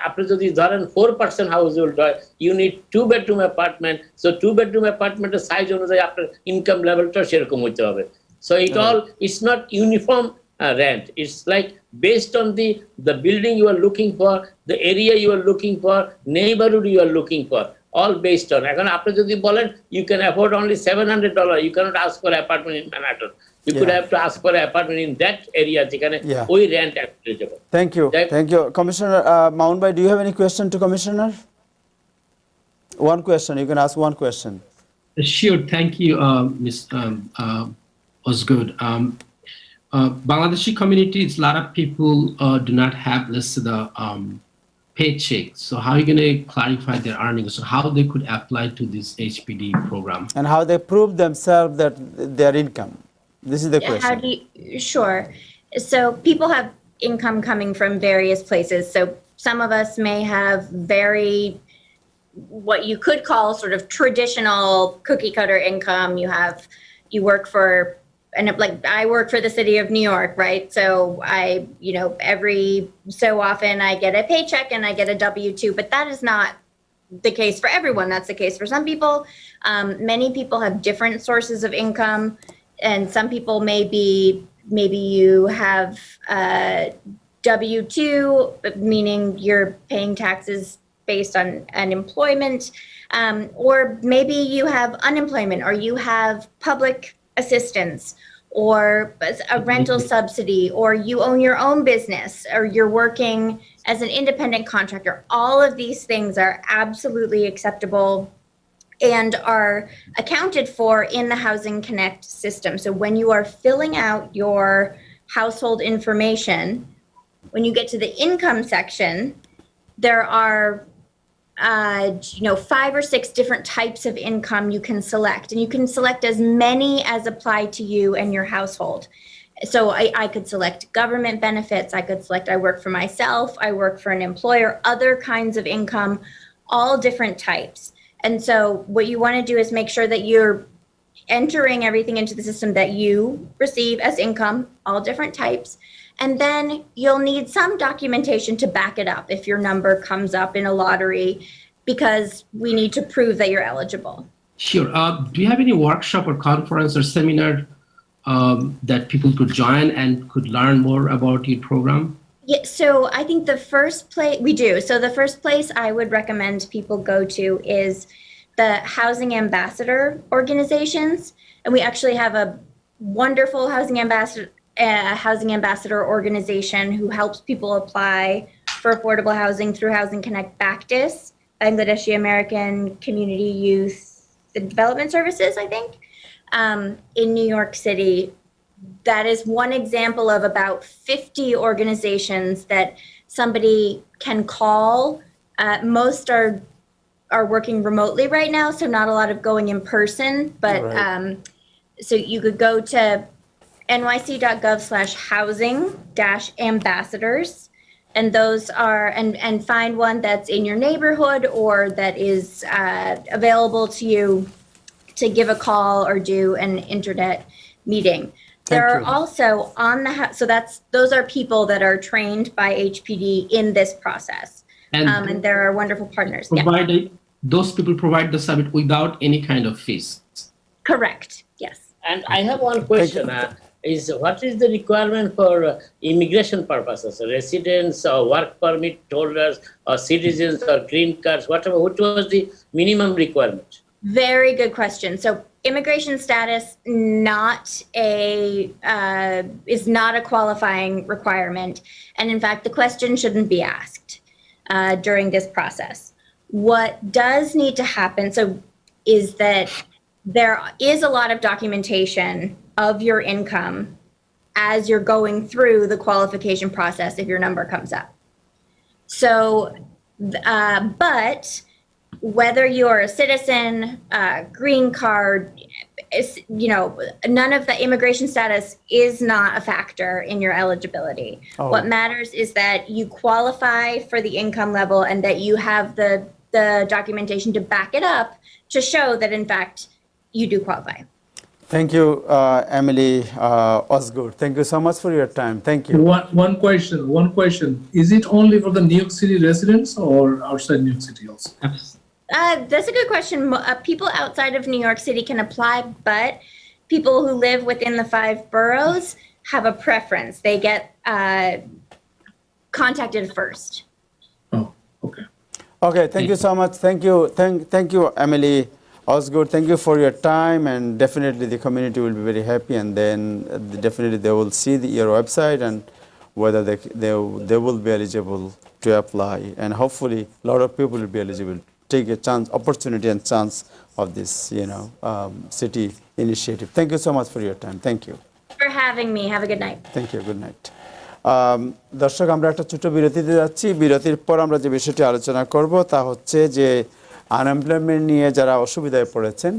Speaker 2: আপনি যদি ধরেন 4% হাউস হোল্ড হয়, you need 2 bedroom apartment. So 2 bedroom অ্যাপার্টমেন্টের সাইজ অনুযায়ী আপনার ইনকাম লেভেলটা সেরকম হইতে হবে। So it's not uniform rent. It's like based on the building you are looking for, the area you are looking for, neighborhood you are looking for, all based on. এখন আপনি যদি বলেন you can afford only $700, you cannot ask for apartment in Manhattan. You could have to ask for an apartment in that area যেখানে ওই rent eligible.
Speaker 1: Thank you. Commissioner Maun Bhai, do you have any question to Commissioner? One question, you can ask one question.
Speaker 3: Sure, thank you, Ms. Osgood. Bangladeshi communities, a lot of people do not have, let's say, the paycheck. So how are you going to clarify their earnings? So how they could apply to this HPD program?
Speaker 1: And how they prove themselves that their income? This is the question.
Speaker 4: Sure. So people have income coming from various places. So some of us may have very what you could call sort of traditional cookie cutter income. You work for, and like I work for the city of New York, right? So I, every so often I get a paycheck and I get a W-2, but that is not the case for everyone. That's the case for some people. Many people have different sources of income, and some people maybe you have W-2, meaning you're paying taxes based on unemployment, or maybe you have unemployment, or you have public assistance, or a rental subsidy, or you own your own business, or you're working as an independent contractor. All of these things are absolutely acceptable and are accounted for in the Housing Connect system. So when you are filling out your household information, when you get to the income section, there are 5 or 6 different types of income you can select, and you can select as many as apply to you and your household. So I could select government benefits, I could select I work for myself, I work for an employer, other kinds of income, all different types. And so what you want to do is make sure that you're entering everything into the system that you receive as income, all different types. And then you'll need some documentation to back it up if your number comes up in a lottery, because we need to prove that you're eligible.
Speaker 3: Sure. Do you have any workshop or conference or seminar that people could join and could learn more about your program?
Speaker 4: Yeah, so I think the first place we do. So the first place I would recommend people go to is the Housing Ambassador organizations. And we actually have a wonderful Housing Ambassador organization who helps people apply for affordable housing through Housing Connect Bactus, Bangladeshi American Community Youth Development Services, I think, in New York City. That is one example of about 50 organizations that somebody can call. Most are working remotely right now, so not a lot of going in person, but right. So you could go to nyc.gov/housing-ambassadors, and those are, and find one that's in your neighborhood or that is available to you to give a call or do an internet meeting. There are also on the so those are people that are trained by HPD in this process, and there are wonderful partners.
Speaker 3: Those people provide the summit without any kind of fees.
Speaker 4: Correct. Yes.
Speaker 2: And I have one question. Is what is the requirement for immigration purposes, residents or work permit holders or citizens or green cards, whatever? What was the minimum requirement?
Speaker 4: Very good question. So immigration status is not a qualifying requirement, and in fact, the question shouldn't be asked during this process. What does need to happen is that there is a lot of documentation of your income as you're going through the qualification process if your number comes up. So, but whether you're a citizen, green card, none of the immigration status is not a factor in your eligibility. Oh. What matters is that you qualify for the income level and that you have the documentation to back it up to show that, in fact, you do qualify.
Speaker 1: Thank you, Emily Osgood. Thank you so much for your time. Thank you.
Speaker 5: One question. Is it only for the New York City residents or outside New York City also?
Speaker 4: That's a good question. People outside of New York City can apply, but people who live within the 5 boroughs have a preference. They get contacted first.
Speaker 5: Oh, okay.
Speaker 1: Okay, thank you so much. Thank you, Emily Osgood. Thank you for your time, and definitely the community will be very happy, and then definitely they will see your website and whether they will be eligible to apply, and hopefully a lot of people will be eligible. Take a opportunity and chance of this, city initiative. Thank you so much for your time. Thank you.
Speaker 4: For having me. Have a good night.
Speaker 1: Thank you. Good night. দর্শক, আমরা একটা ছোট বিরতিতে যাচ্ছি। বিরতির পর আমরা যে বিষয়টি আলোচনা করব তা হচ্ছে যে আনএমপ্লয়মেন্ট নিয়ে যারা অসুবিধায় পড়েছেন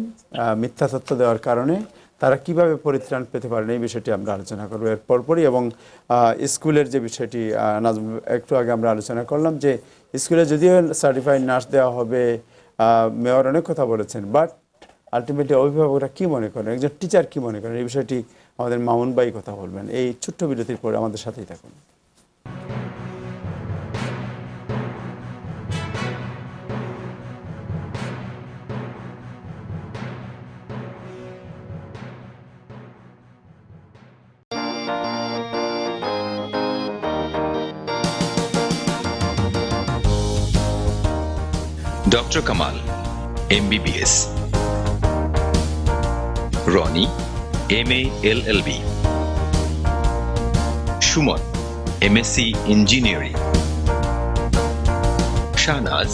Speaker 1: মিথ্যা তথ্য দেওয়ার কারণে তারা কিভাবে পরিত্রাণ পেতে পারেন এই বিষয়টি আমরা আলোচনা করব এর পরপরই। এবং স্কুলের যে বিষয়টি একটু আগে আমরা আলোচনা করলাম যে স্কুলে যদিও সার্টিফাইড নার্স দেওয়া হবে, মেয়র অনেক কথা বলেছেন, বাট আলটিমেটলি অভিভাবকরা কি মনে করেন, একজন টিচার কি মনে করেন, এই বিষয়টি আমাদের মামুন ভাই কথা বলবেন। এই ছোট্ট বিরতির পরে আমাদের সাথেই থাকুন।
Speaker 6: Dr. Kamal, MBBS. Ronnie, MA LLB. Shuman, MSc Engineering. Shahnaz,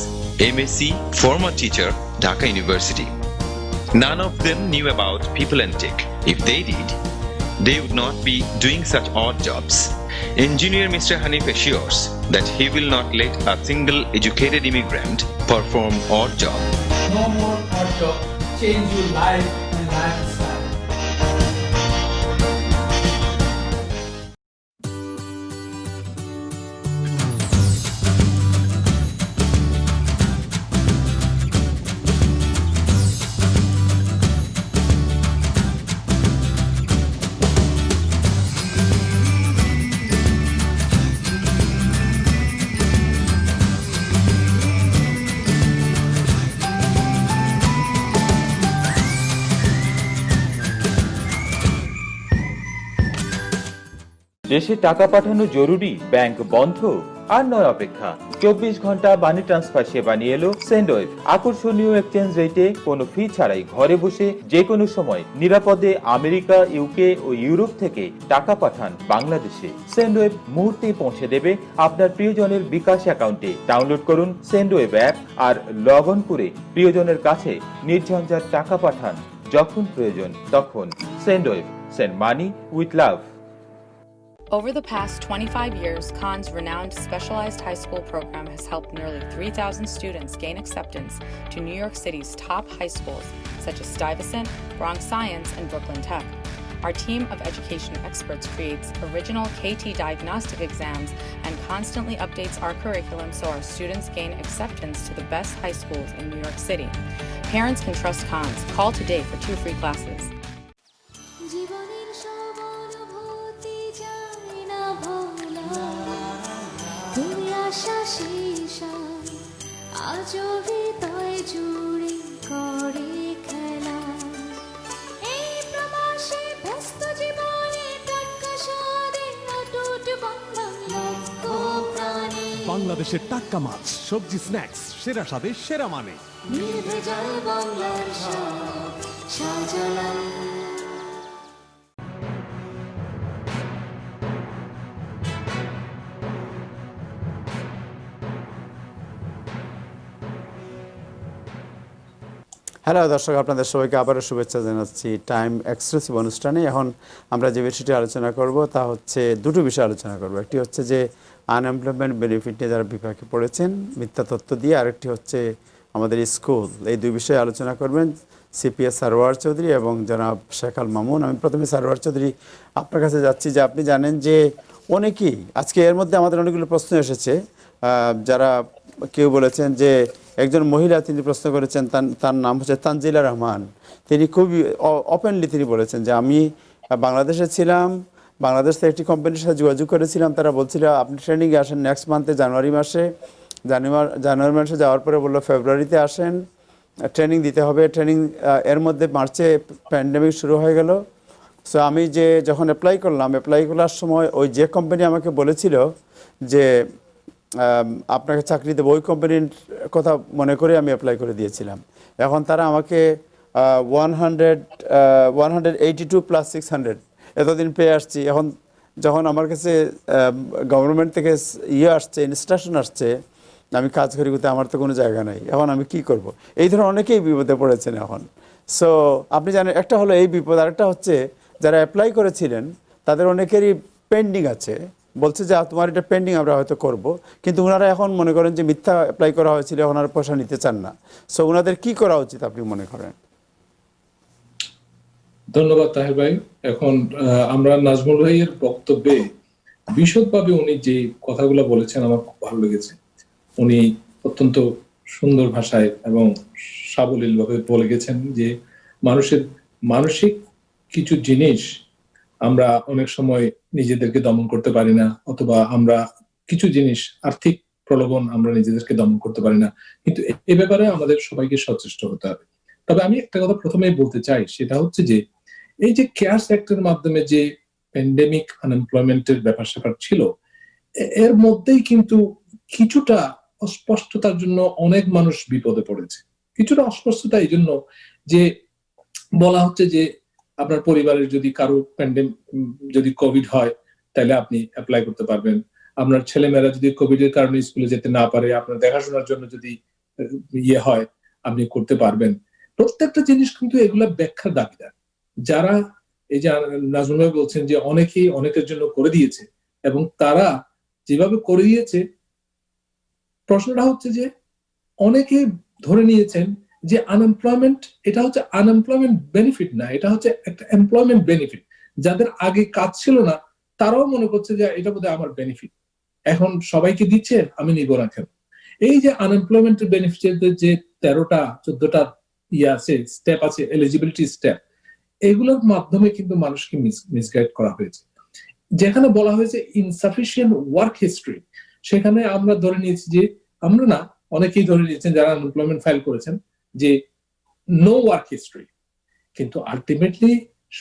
Speaker 6: MSc Former Teacher, Dhaka University. None of them knew about People and Tech. If they did, they would not be doing such odd jobs. Engineer Mr. Hanif assures that he will not let a single educated immigrant perform odd job.
Speaker 7: No more odd job. Change your life and lifestyle.
Speaker 8: দেশে টাকা পাঠানো জরুরি, ব্যাংক বন্ধ, আর নয় অপেক্ষা। 24 ঘন্টা মানি ট্রান্সফার সেবা নিয়ে এলো সেন্ডওয়েভ। আকর্ষণীয় এক্সচেঞ্জ রেটে কোনো ফি ছাড়াই ঘরে বসে যে কোনো সময় নিরাপদে আমেরিকা, ইউকে ও ইউরোপ থেকে টাকা পাঠান বাংলাদেশে। সেন্ডওয়েভ মুহূর্তেই পৌঁছে দেবে আপনার প্রিয়জনের বিকাশ অ্যাকাউন্টে। ডাউনলোড করুন সেন্ডওয়েভ অ্যাপ আর লগ অন করে প্রিয়জনের কাছে নির্ঝঞ্ঝাট টাকা পাঠান যখন প্রয়োজন তখন। Sendwave, send money with love.
Speaker 9: Over the past 25 years, Khan's renowned specialized high school program has helped nearly 3,000 students gain acceptance to New York City's top high schools, such as Stuyvesant, Bronx Science, and Brooklyn Tech. Our team of education experts creates original KT diagnostic exams and constantly updates our curriculum so our students gain acceptance to the best high schools in New York City. Parents can trust Khan's. Call today for 2 free classes.
Speaker 10: আজও হৃদয় জুড়ে করে খেলা, এই প্রবাসে ব্যস্ত জীবনে টাটকা স্বাদে অটুট বন্ধন লক্ষ প্রাণে।
Speaker 11: বাংলাদেশের টাটকা মাছ, সবজি, স্ন্যাক্স, সেরা স্বাদে সেরা মানে।
Speaker 10: নির্ভেজাল বাংলার স্বাদ শাহজালাল।
Speaker 1: হ্যালো দর্শক, আপনাদের সবাইকে আবারও শুভেচ্ছা জানাচ্ছি টাইম এক্সক্লুসিভ অনুষ্ঠানে। এখন আমরা যে বিষয়টি আলোচনা করব তা হচ্ছে দুটো বিষয় আলোচনা করব। একটি হচ্ছে যে আনএমপ্লয়মেন্ট বেনিফিট নিয়ে যারা বিপাকে পড়েছেন মিথ্যা তথ্য দিয়ে, আরেকটি হচ্ছে আমাদের স্কুল। এই দুই বিষয়ে আলোচনা করবেন সিপিএস সারওয়ার চৌধুরী এবং জনাব শেখ আল মামুন। আমি প্রথমে সারওয়ার চৌধুরী আপনার কাছে যাচ্ছি যে আপনি জানেন যে অনেকেই আজকে এর মধ্যে আমাদের অনেকগুলো প্রশ্ন এসেছে, যারা কেউ বলেছেন যে একজন মহিলা তিনি প্রশ্ন করেছেন, তার নাম হচ্ছে তানজিলা রহমান। তিনি খুবই ওপেনলি তিনি বলেছেন যে আমি বাংলাদেশে ছিলাম, বাংলাদেশ থেকে একটি কোম্পানির সাথে যোগাযোগ করেছিলাম, তারা বলছিল আপনি ট্রেনিংয়ে আসেন নেক্সট মান্থে জানুয়ারি মাসে যাওয়ার পরে বললো ফেব্রুয়ারিতে আসেন, ট্রেনিং দিতে হবে। ট্রেনিং এর মধ্যে মার্চে প্যান্ডেমিক শুরু হয়ে গেল। সো আমি যখন অ্যাপ্লাই করার সময় ওই যে কোম্পানি আমাকে বলেছিল যে আপনাকে চাকরি দেবো, ওই কোম্পানির কথা মনে করে আমি অ্যাপ্লাই করে দিয়েছিলাম। এখন তারা আমাকে 182 + 600 এতদিন পেয়ে আসছি। এখন যখন আমার কাছে গভর্নমেন্ট থেকে আসছে, ইনস্ট্রাকশন আসছে, আমি কাজ করি করতে, আমার তো কোনো জায়গা নাই, এখন আমি কি করব? এই ধরনের অনেকেই বিপদে পড়েছেন এখন। সো আপনি জানেন, একটা হলো এই বিপদ, আরেকটা হচ্ছে যারা অ্যাপ্লাই করেছিলেন তাদের অনেকেরই পেন্ডিং আছে, বলছে যে তোমার এটা পেন্ডিং, আমরা হয়তো করব, কিন্তু ওনারা এখন মনে করেন যে মিথ্যা অ্যাপ্লাই করা হয়েছিল, এখন আর পয়সা নিতে চান না। সো ওনাদের কি করা উচিত আপনি মনে করেন?
Speaker 5: ধন্যবাদ তাহের ভাই। এখন আমরা নাজমুল ভাইয়ের বক্তব্যে বিশদভাবে উনি যে কথাগুলো বলেছেন আমার খুব ভালো লেগেছে। উনি অত্যন্ত সুন্দর ভাষায় এবং সাবলীলভাবে বলে গেছেন যে মানুষের মানসিক কিছু জিনিস আমরা অনেক সময় নিজেদেরকে দমন করতে পারি না, অথবা আমরা কিছু জিনিস আর্থিক প্রলোভন আমরা নিজেদেরকে দমন করতে পারি না, কিন্তু এ ব্যাপারে আমাদের সবাইকে সচেষ্ট হতে হবে। তবে আমি একটা কথা প্রথমেই বলতে চাই, সেটা হচ্ছে যে এই যে কেয়ারস অ্যাক্টের মাধ্যমে যে প্যান্ডেমিক আনএমপ্লয়মেন্টের ব্যাপার স্যাপার ছিল, এর মধ্যেই কিন্তু কিছুটা অস্পষ্টতার জন্য অনেক মানুষ বিপদে পড়েছে। কিছুটা অস্পষ্টতা এই জন্য যে বলা হচ্ছে যে আপনার পরিবারের যদি কারো যদি কোভিড হয় তাহলে আপনি অ্যাপ্লাই করতে পারবেন, আপনার ছেলেমেয়েরা যদি কোভিড এর কারণে স্কুলে যেতে না পারে আপনার দেখাশোনার জন্য যদি হয় আপনি করতে পারবেন। প্রত্যেকটা জিনিস কিন্তু এগুলা ব্যাখ্যার দাবিদার। যারা এই যে নাজমুল ভাই বলছেন যে অনেকেই অনেকের জন্য করে দিয়েছে, এবং তারা যেভাবে করে দিয়েছে, প্রশ্নটা হচ্ছে যে অনেকে ধরে নিয়েছেন যে আনএমপ্লয়মেন্ট এটা হচ্ছে আনএমপ্লয়মেন্ট বেনিফিট না, এটা হচ্ছে একটা এমপ্লয়মেন্ট বেনিফিট। যাদের আগে কাজ ছিল না তারাও মনে করছে যে এটা বোধহয় আমার বেনিফিট, এখন সবাইকে দিচ্ছে আমি নিব না কেন। এই যে আনএমপ্লয়মেন্টের বেনিফিটের যে 13টা 14টা আছে স্টেপ আছে, এলিজিবিলিটি স্টেপ, এগুলোর মাধ্যমে কিন্তু মানুষকে মিসগাইড করা হয়েছে। যেখানে বলা হয়েছে ইনসাফিসিয়েন্ট ওয়ার্ক হিস্ট্রি, সেখানে আমরা ধরে নিয়েছি যে আমরা না, অনেকেই ধরে নিয়েছেন যারা আনএমপ্লয়মেন্ট ফাইল করেছেন যে নো ওয়ার্ক হিস্ট্রি, কিন্তু আলটিমেটলি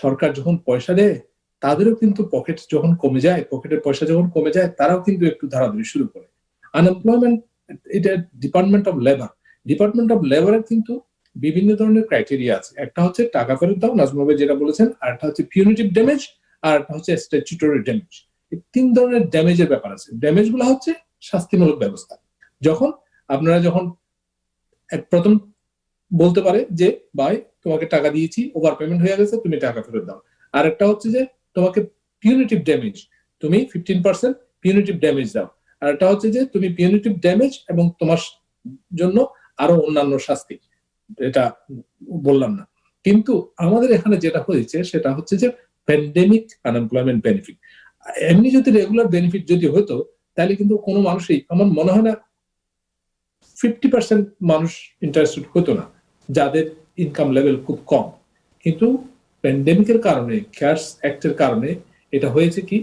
Speaker 5: সরকার যখন পয়সা দেয় তাদেরও কিন্তু পকেট যখন কমে যায়, পকেটের পয়সা যখন কমে যায় তারাও কিন্তু একটু ধারাধরি শুরু করে। আনএমপ্লয়মেন্ট এটা ডিপার্টমেন্ট অফ লেবারের কিন্তু বিভিন্ন ধরনের ক্রাইটেরিয়া আছে। একটা হচ্ছে টাকা ফেরত দাও, নাজমুল ভাই যেটা বলেছেন, আর একটা হচ্ছে পিউনিটিভ ড্যামেজ, আর একটা হচ্ছে স্ট্যাচুটরি ড্যামেজ। এই 3 ধরনের ড্যামেজের ব্যাপার আছে। ড্যামেজ গুলো হচ্ছে শাস্তিমূলক ব্যবস্থা। আপনারা যখন প্রথম বলতে পারে যে ভাই তোমাকে টাকা দিয়েছি, ওভার পেমেন্ট হয়ে গেছে, তুমি টাকা ফেরত দাও। আর একটা হচ্ছে যে তোমাকে পিউনিটিভ ড্যামেজ, তুমি 15% পিউনিটিভ ড্যামেজ দাও। আর একটা হচ্ছে যে তুমি পিউনিটিভ ড্যামেজ এবং তোমার জন্য আরো অন্যান্য শাস্তি, এটা বললাম না। কিন্তু আমাদের এখানে যেটা হয়েছে সেটা হচ্ছে যে প্যান্ডেমিক আনএমপ্লয়মেন্ট বেনিফিট। এমনি যদি রেগুলার বেনিফিট যদি হতো তাহলে কিন্তু কোনো মানুষই, আমার মনে হয় না 50% মানুষ ইন্টারেস্টেড হতো না, যাদের ইনকাম লেভেল খুব কম। কিন্তু প্যান্ডেমিকের কারণে, কেয়ারস অ্যাক্টের কারণে এটা হয়েছে কি,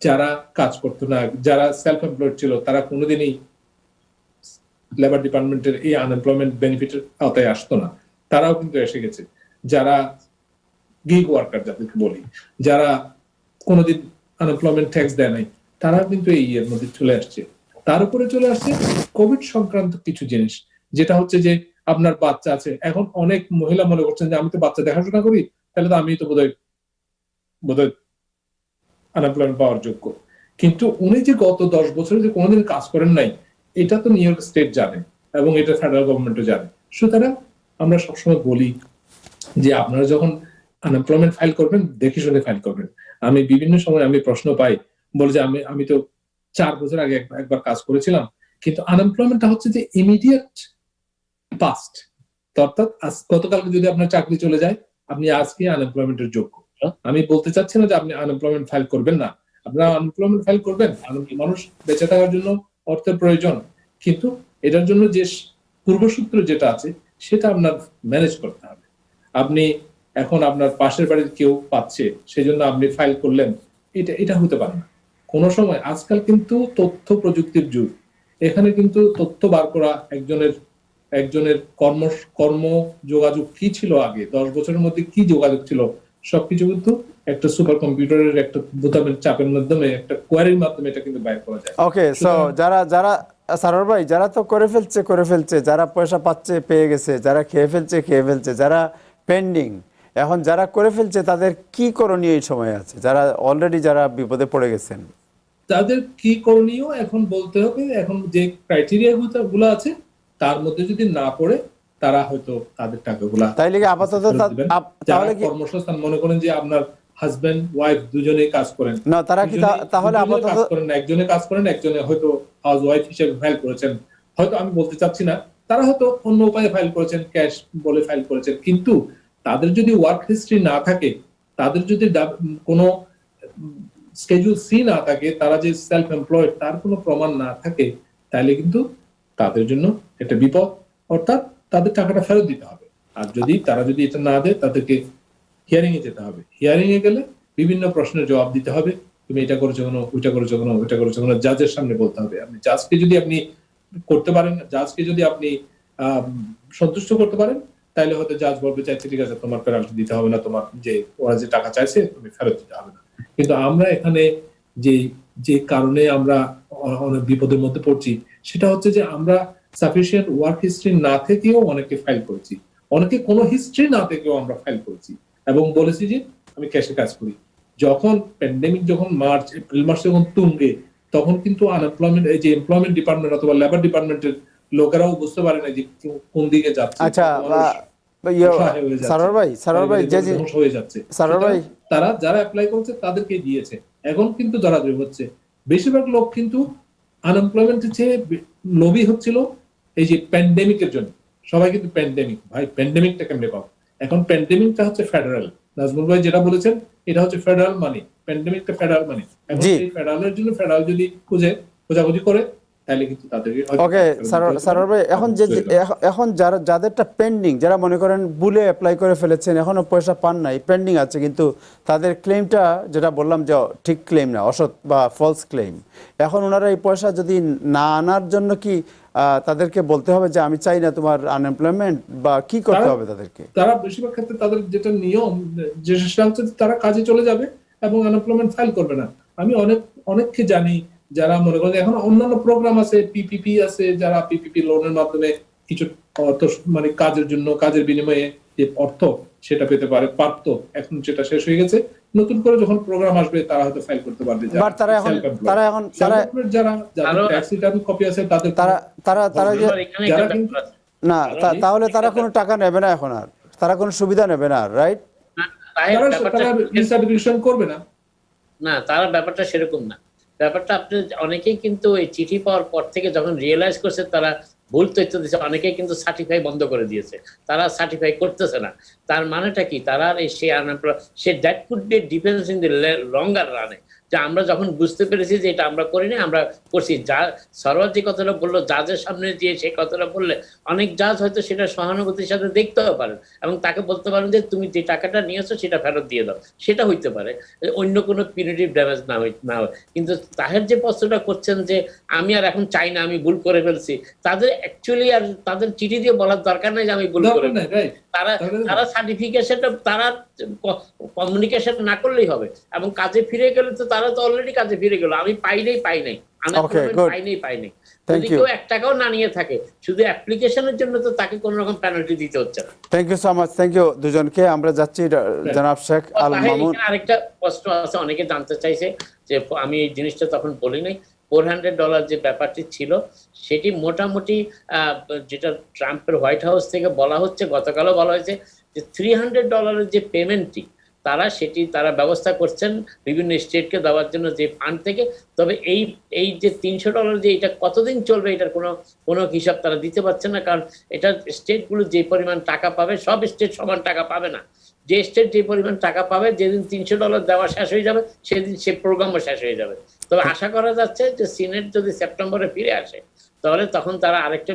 Speaker 5: যারা কাজ করতো না, যারা সেলফ এমপ্লয়েড ছিল, তারা কোনোদিনই লেবার ডিপার্টমেন্টের এই আনএমপ্লয়মেন্ট বেনিফিটের আওতায় আসতো না, তারাও কিন্তু এসে গেছে। যারা গিগ ওয়ার্কার যাদেরকে বলি, যারা কোনোদিন আনএমপ্লয়মেন্ট ট্যাক্স দেয় নাই, তারা কিন্তু এই এর মধ্যে চলে আসছে। তার উপরে চলে আসছে কোভিড সংক্রান্ত কিছু জিনিস, যেটা হচ্ছে যে আপনার বাচ্চা আছে। এখন অনেক মহিলা মনে করছেন যে আমি তো বাচ্চা দেখাশোনা করি, তাহলে তো আমি তো বোধহয় আনএমপ্লয়মেন্ট পাওয়ার যোগ্য। কিন্তু উনি যে গত 10 বছরে যে কোনোদিন কাজ করেন নাই, এটা তো নিউ ইয়র্ক স্টেট জানে এবং এটা ফেডারেল গভর্নমেন্টও জানে। সুতরাং আমরা সবসময় বলি যে আপনারা যখন আনএমপ্লয়মেন্ট ফাইল করবেন দেখে শুনে ফাইল করবেন। আমি বিভিন্ন সময় আমি প্রশ্ন পাই, বলে যে আমি তো 4 বছর আগে একবার কাজ করেছিলাম, কিন্তু আনএমপ্লয়মেন্টটা হচ্ছে যে ইমিডিয়েট পাস্ট, অর্থাৎ গতকালকে যদি আপনার চাকরি চলে যায় আপনি আজকে আনএমপ্লয়মেন্টের যোগ্য। আমি বলতে চাচ্ছি না যে আপনি আনএমপ্লয়মেন্ট ফাইল করবেন না, আপনারা আনএমপ্লয়মেন্ট ফাইল করবেন। মানুষ বেঁচে থাকার জন্য অর্থের প্রয়োজন, কিন্তু এটার জন্য যে পূর্বসূত্র যেটা আছে সেটা আপনার ম্যানেজ করতে হবে। আপনি এখন আপনার পাশের বাড়ির কেউ পাচ্ছে সেই জন্য আপনি ফাইল করলেন, এটা হতে পারে না কোনো সময়। আজকাল কিন্তু তথ্য প্রযুক্তির যুগ, এখানে কিন্তু তথ্য বার করা একজনের কর্ম যোগাযোগ কি ছিল আগে, 10 বছরের মধ্যে কি যোগাযোগ ছিল, সবকিছু কিন্তু একটা সুপার কম্পিউটারের একটা বোতামের চাপের মাধ্যমে, একটা কোয়ারির মাধ্যমে এটা কিন্তু বাইর করা যায়।
Speaker 1: ওকে, সো যারা সারোয়ার ভাই, যারা তো করে ফেলছে, যারা পয়সা পাচ্ছে পেয়ে গেছে, যারা খেয়ে ফেলছে, যারা পেন্ডিং, এখন যারা করে ফেলছে তাদের কি করণীয় এই সময় আছে, যারা অলরেডি যারা বিপদে পড়ে গেছেন
Speaker 5: তাদের কি করণীয় এখন বলতে হবে। এখন যে ক্রাইটেরিয়া গুলো আছে তার মধ্যে যদি না পড়ে তারা হয়তো তাদের টাকাগুলা
Speaker 1: তাইলে আপাতত
Speaker 5: তাহলে কর্মসংস্থান, মনে করেন যে আপনার হাজবেন্ড ওয়াইফ দুজনেই কাজ করেন না, তারা কি তাহলে আপাতত একজনে কাজ করেন, একজনে হয়তো হাউস ওয়াইফ হিসেবে ফাইল করেছেন, হয়তো আমি বলতে চাচ্ছি না, তারা হয়তো অন্য উপায়ে ফাইল করেছেন, ক্যাশ বলে ফাইল করেছেন, কিন্তু তাদের যদি ওয়ার্ক হিস্ট্রি না থাকে, তাদের যদি কোনো স্কেডিউল সি না থাকে, তারা যে সেলফ এমপ্লয়েড তার কোনো প্রমাণ না থাকে, তাহলে কিন্তু তাদের জন্য একটা বিপদ অর্থাৎ তাদের টাকাটা ফেরত দিতে হবে। আর তারা যদি এটা না দেয়, তাদেরকে হিয়ারিং এ যেতে হবে। হিয়ারিং এ গেলে বিভিন্ন প্রশ্নের জবাব দিতে হবে। তুমি এটা করেছো কেন, ওইটা করেছো কেন, ওইটা করেছো কেন, জাজের সামনে বলতে হবে। আপনি জাজকে যদি আপনি করতে পারেন, জাজকে যদি আপনি সন্তুষ্ট করতে পারেন, তাহলে হয়তো জাজ বলবে চাইছে ঠিক আছে, তোমার পেনাল্টি দিতে হবে না, তোমার ওরা যে টাকা চাইছে তুমি ফেরত দিতে হবে না। কিন্তু আমরা এখানে যে কারণে আমরা অনেক বিপদের মধ্যে পড়ছি, সেটা হচ্ছে যে আমরা সাফিসিয়েন্ট ওয়ার্ক হিস্ট্রি না থেকেও অনেকে ফাইল করেছি, অনেকে কোনো হিস্ট্রি না থেকেও আমরা ফাইল করেছি এবং বলেছি যে আমি ক্যাশে কাজ করি। যখন প্যান্ডেমিক, যখন মার্চ এপ্রিল মাসে যখন তুঙ্গে, তখন কিন্তু আনএমপ্লয়মেন্ট, এই যে এমপ্লয়মেন্ট ডিপার্টমেন্ট অথবা লেবার ডিপার্টমেন্টের লোকেরাও বুঝতে পারে না যে কোন দিকে যাচ্ছে।
Speaker 1: আচ্ছা সারোয়ার ভাই
Speaker 5: হয়ে যাচ্ছে, তারা যারা অ্যাপ্লাই করছে তাদেরকে দিয়েছে। এখন কিন্তু ধরাধরি হচ্ছে, বেশিরভাগ লোক কিন্তু আনএমপ্লয়মেন্টের চেয়ে লোভী হচ্ছিল এই যে প্যান্ডেমিকের জন্য। সবাই কিন্তু প্যান্ডেমিক, ভাই প্যান্ডেমিকটা কেমনে পাবো? এখন প্যান্ডেমিকটা হচ্ছে ফেডারেল, নাজমুল ভাই যেটা বলেছেন এটা হচ্ছে ফেডারেল মানি, প্যান্ডেমিকটা ফেডারেল মানি। এখন এই ফেডারেলের জন্য ফেডারেল যদি খোঁজাখুঁজি করে, তাহলে কিন্তু তাদেরকে
Speaker 1: ওকে সারোয়ার ভাই, এখন যাদেরটা পেন্ডিং, যারা মনে করেন ভুলে অ্যাপ্লাই করে ফেলেছেন, এখনো পয়সা পান নাই, পেন্ডিং আছে, কিন্তু তাদের ক্লেমটা যেটা বললাম যে ঠিক ক্লেম না, অসৎ বা ফলস ক্লেম, এখন ওনারা এই পয়সা যদি না আনার জন্য কি তাদেরকে বলতে হবে যে আমি চাই না তোমার আনএমপ্লয়মেন্ট, বা কি করতে হবে তাদেরকে?
Speaker 5: তারা বেশিরভাগ ক্ষেত্রে তাদের যেটা নিয়ম, যে সেটা হচ্ছে তারা কাজে চলে যাবে এবং আনএমপ্লয়মেন্ট ফাইল করবে না। আমি অনেককে জানি যারা মনে করেন এখন অন্যান্য প্রোগ্রাম আছে, পিপিপি আছে, যারা পিপিপি লোনের মাধ্যমে কিছু অর্থ মানে কাজের বিনিময়ে যে অর্থ সেটা পেতে পারতো, এখন সেটা শেষ হয়ে গেছে। নতুন করে যখন প্রোগ্রাম আসবে তারা হয়তো ফাইল করতে পারবে। কপি আছে
Speaker 1: না, তাহলে তারা কোনো টাকা নেবে না এখন, আর তারা কোনো সুবিধা নেবে না, রাইট?
Speaker 5: করবে না,
Speaker 2: না, তারা ব্যাপারটা সেরকম না। ব্যাপারটা আপনি অনেকেই কিন্তু এই চিঠি পাওয়ার পর থেকে যখন রিয়েলাইজ করছে তারা ভুল তথ্য দিচ্ছে, অনেকেই কিন্তু সার্টিফাই বন্ধ করে দিয়েছে, তারা সার্টিফাই করতেছে না। তার মানেটা কি? তারা say that could be defence in the longer রানে, যে আমরা যখন বুঝতে পেরেছি যে এটা আমরা করিনি, আমরা করছি। যা সরোয়ার যে কথাটা বললো, জাজের সামনে দিয়ে সেই কথাটা বললে অনেক জাজ হয়তো সেটা সহানুভূতির সাথে দেখতেও পারেন এবং তাকে বলতে পারেন যে তুমি যে টাকাটা নিয়েছো সেটা ফেরত দিয়ে দাও, সেটা হইতে পারে, অন্য কোনো পিউনিটিভ ড্যামেজ না হয়। কিন্তু তাহের যে প্রশ্নটা করছেন যে আমি আর এখন চাই না, আমি ভুল করে ফেলছি, তাদের অ্যাকচুয়ালি আর তাদের চিঠি দিয়ে বলার দরকার নেই যে আমি ভুল করে ফেলছি। তারা সার্টিফিকেশনটা, তারা কমিউনিকেশন না করলেই হবে এবং কাজে ফিরে গেলে তো তারা তো অলরেডি কাজে ফিরে গেল। আমি পাই নাই যদি কেউ 1 টাকাও না নিয়ে থাকে, শুধু অ্যাপ্লিকেশনের জন্য তো তাকে কোনো রকম পেনাল্টি দিতে হচ্ছে না।
Speaker 1: Thank you so much, thank you দুজনকে। আমরা যাচ্ছি জনাব শেখ আল মামুন।
Speaker 2: আরেকটা প্রশ্ন আছে, অনেকে জানতে চাইছে যে আমি এই জিনিসটা তখন বলি নাই, $400 যে ব্যাপারটি ছিল সেটি মোটামুটি যেটা ট্রাম্পের হোয়াইট হাউস থেকে বলা হচ্ছে, গতকালও বলা হয়েছে যে $300 যে পেমেন্টটি তারা ব্যবস্থা করছেন বিভিন্ন স্টেটকে দেওয়ার জন্য যে ফান্ড থেকে। তবে এই যে $300 যে এটা কতদিন চলবে এটার কোনো হিসাব তারা দিতে পারছে না, কারণ এটা স্টেটগুলো যে পরিমাণ টাকা পাবে, সব স্টেট সমান টাকা পাবে না। যে স্টেট যে পরিমাণ টাকা পাবে, যেদিন $300 দেওয়া শেষ হয়ে যাবে সেদিন সে প্রোগ্রামও শেষ হয়ে যাবে। তবে আশা করা যাচ্ছে যে সিনেট যদি সেপ্টেম্বরে ফিরে আসে, তাহলে তখন তারা আরেকটা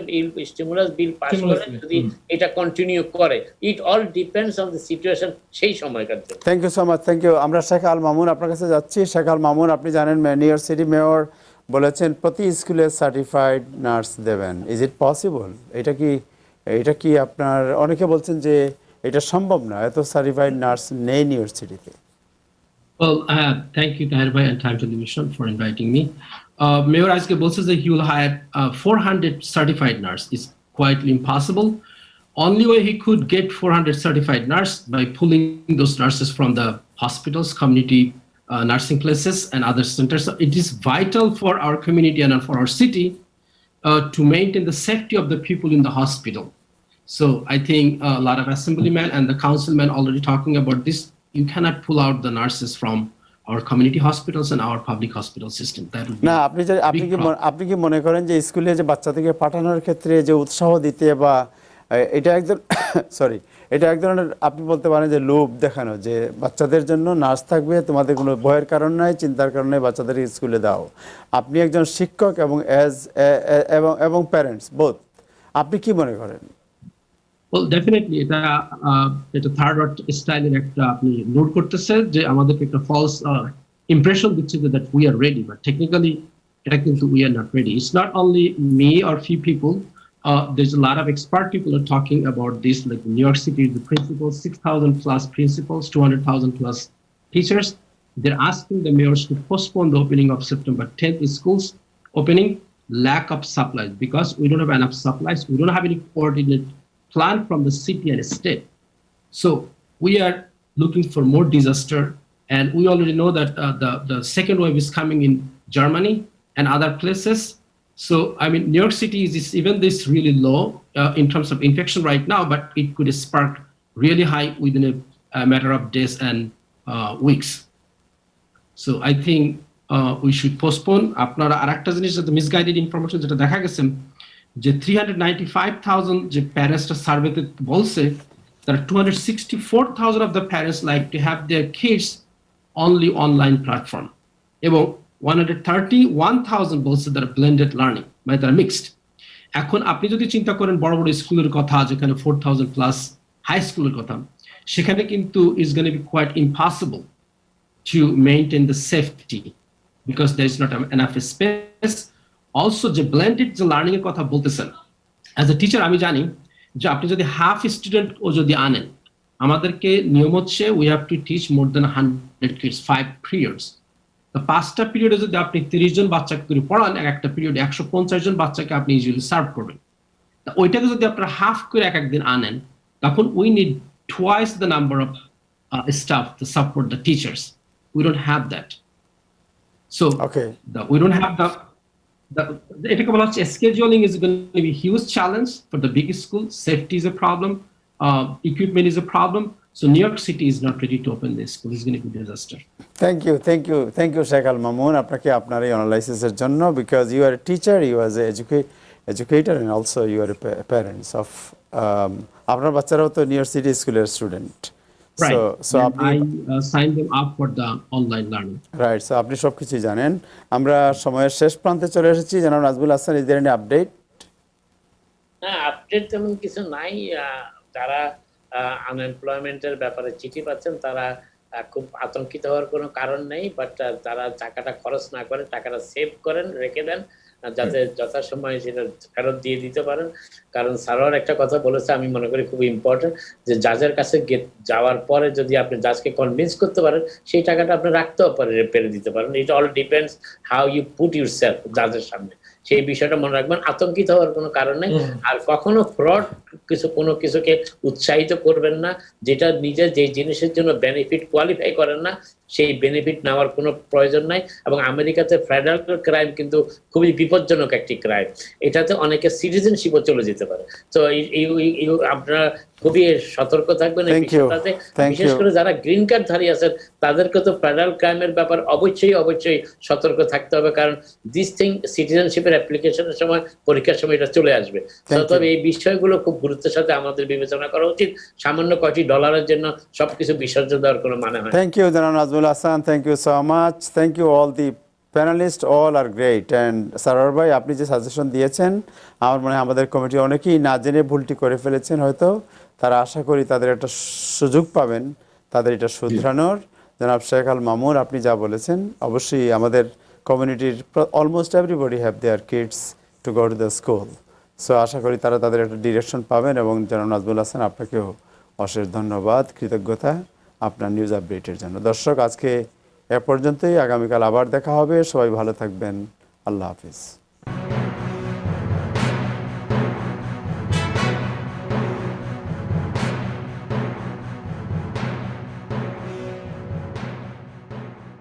Speaker 2: স্টিমুলাস বিল পাস করে যদি এটা কন্টিনিউ করে। It all depends on the situation সেই সময়কার জন্য।
Speaker 1: Thank you so much, thank you. আমরা শেখ আল মামুন আপনার কাছে যাচ্ছি। শেখ আল মামুন, আপনি জানেন নিউ ইয়র্ক সিটি মেয়র বলেছেন প্রতি স্কুলে সার্টিফাইড নার্স দেবেন। Is it possible? এটা কি আপনার, অনেকে বলছেন যে এটা সম্ভব না, এত সার্টিফাইড নার্স নেই নিউ ইয়র্ক সিটিতে।
Speaker 3: Well, thank you, Tahir Bhai and Time Television for inviting me. Mayor Aizke says that he will hire 400 certified nurse. It's quite impossible. Only way he could get 400 certified nurse by pulling those nurses from the hospitals, community nursing places and other centers. So it is vital for our community and for our city to maintain the safety of the people in the hospital. So I think a lot of assemblymen and the councilmen already talking about this. You cannot pull out the nurses from our community hospitals and our public hospital system. That would be
Speaker 1: না, আপনি কি মনে করেন যে স্কুলে যে বাচ্চাদেরকে পাঠানোর ক্ষেত্রে যে উৎসাহ দিতে বা এটা এক ধরনের আপনি বলতে পারেন যে লোভ দেখানো, যে বাচ্চাদের জন্য নার্স থাকবে, তোমাদের কোনো ভয়ের কারণ নাই, চিন্তার কারণে বাচ্চাদেরকে স্কুলে দাও। আপনি একজন শিক্ষক এবং এবং প্যারেন্টস বোথ, আপনি কি মনে করেন?
Speaker 3: Well, definitely এটা থার্ড ওয়ার্ল্ড স্টাইলের একটা আপনি নোট করতেছে যে আমাদেরকে একটা ফলস ইমপ্রেশন দিচ্ছে যে that we are ready, but technically এটা কিন্তু we are not ready. It's not only me or few people. There's a lot of expert people are talking about this, like New York City, the principals, 6,000 plus principals, 200,000 plus teachers. They're asking the mayors to postpone the opening of September 10th schools opening, lack of supplies, because we don't have enough supplies. We don't have any coordinate plan from the city and state. So we are looking for more disaster, and we already know that the second wave is coming in Germany and other places. So I mean, New York City is even this really low in terms of infection right now, but it could spark really high within a matter of days and weeks. So I think we should postpone. আপনারা আরেকটা জিনিস যেটা মিসগাইডেড ইনফরমেশন যেটা দেখা গেছে যে 395,000 যে প্যারেন্টসটা সার্ভেতে বলছে, তার 264,000 of the parents like to have their kids only online platform, এবং 131,000 বলছে তারা ব্লেন্ডেড লার্নিং, মানে তারা মিক্সড. এখন আপনি যদি চিন্তা করেন বড় বড় স্কুলের কথা, যেখানে 4,000 প্লাস হাই স্কুলের কথা, সেখানে কিন্তু is gonna be quite impossible to maintain the safety because there is not enough space. Also, যে blended যে learning এর কথা বলতেছেন, as a teacher আমি জানি যে আপনি যদি হাফ স্টুডেন্ট ও যদি আনেন, আমাদেরকে নিয়ম হচ্ছে we have to teach more than 100 kids 5 periods. তো 5টা পিরিয়ডে যদি আপনি 30 জন বাচ্চাকে করে পড়ান, একটা পিরিয়ডে 150 জন বাচ্চাকে আপনি ইউজুয়ালি সার্ভ করবেন। তো ওইটাকে যদি আপনারা হাফ করে এক একদিন আনেন, তখন we need twice the number of staff to support the teachers. We don't have that. So
Speaker 1: Okay.
Speaker 3: We don't have the scheduling is going to be a huge challenge for the big school. Safety is a problem. Equipment is a problem. So New York City is not ready to open this school. It's going to be a disaster.
Speaker 1: Thank you Sheikh Al Mamun, আপনাকে আপনার এই অ্যানালাইসিসের জন্য, because you are a teacher, you are an educator, and also you are a parents of আপনার বাচ্চারাও তো নিউ ইয়র্ক সিটি স্কুলের student.
Speaker 3: Right.
Speaker 1: So
Speaker 3: I signed them up for the online learning.
Speaker 1: Right. So আপনি সবকিছু জানেন. আমরা সময়ের শেষ প্রান্তে চলে এসেছি। জনাব Najbul Hasan, is there any update?
Speaker 2: না, আপডেট তেমন কিছু নাই. যারা আনএমপ্লয়মেন্টের ব্যাপারে চিঠি পাচ্ছেন তারা খুব আতঙ্কিত হওয়ার কোনো কারণ নেই, বাট তারা টাকাটা খরচ না করে টাকাটা সেভ করেন, রেখে দেন, যাতে যথাসময়ে সেটা ফেরত দিয়ে দিতে পারেন. কারণ সারোয়ার একটা কথা বলেছে, আমি মনে করি খুব ইম্পর্টেন্ট, যে জাজের কাছে যাওয়ার পরে যদি আপনি জাজকে কনভিন্স করতে পারেন, সেই টাকাটা আপনি রাখতেও পেরে দিতে পারেন. It all depends how you put yourself জাজের সামনে. সেই বিষয়টা মনে রাখবেন, আতঙ্কিত হওয়ার কোনো কারণ নেই. আর কখনো ফ্রড কোনো কিছুকে উৎসাহিত করবেন না, যেটা নিজে যে জিনিসের জন্য বেনিফিট কোয়ালিফাই করেন না, সেই বেনিফিট নেওয়ার কোনো প্রয়োজন নাই. এবং আমেরিকাতে ফেডারেল ক্রাইম কিন্তু খুবই বিপজ্জনক একটি ক্রাইম. এটাতে অনেকে সিটিজেনশিপও চলে যেতে পারে. তো আপনারা খুবই সতর্ক থাকবেন এই বিষয়টাতে. বিশেষ করে যারা গ্রিন কার্ড ধারী আছেন তাদেরকে তো ফেডারেল ক্রাইমের ব্যাপার অবশ্যই সতর্ক থাকতে হবে, কারণ দিস থিং সিটিজেনশিপের অ্যাপ্লিকেশনের সময়, পরীক্ষার সময় এটা চলে আসবে. তবে এই বিষয়গুলো খুব গুরুত্বের সাথে আমাদের বিবেচনা করা উচিত. সামান্য কয়টি ডলারের জন্য সবকিছু বিসর্জন দেওয়ার কোনো মানে হয় না.
Speaker 1: Thank you, জনাব Najbul Hasan. Thank you so much. Thank you all the panelists. All are great. And Sarwar ভাই, আপনি যে সাজেশন দিয়েছেন, আমার মনে হয় আমাদের কমিটি অনেকেই না জেনে ভুলটি করে ফেলেছেন হয়তো, তারা আশা করি তাদের একটা সুযোগ পাবেন তাদের এটা শুধরানোর. জনাব শেখ আল মামুন, আপনি যা বলেছেন, অবশ্যই আমাদের কমিউনিটির almost everybody have their kids to go to the school. So আশা করি তারা তাদের একটা ডিরেকশন পাবেন. এবং জনাব নাজবুল হাসান, আপনাকেও অশেষ ধন্যবাদ, কৃতজ্ঞতা আপনার নিউজ আপডেটের জন্য. দর্শক, আজকে এ পর্যন্তই. আগামীকাল আবার দেখা হবে. সবাই ভালো থাকবেন. আল্লাহ হাফিজ.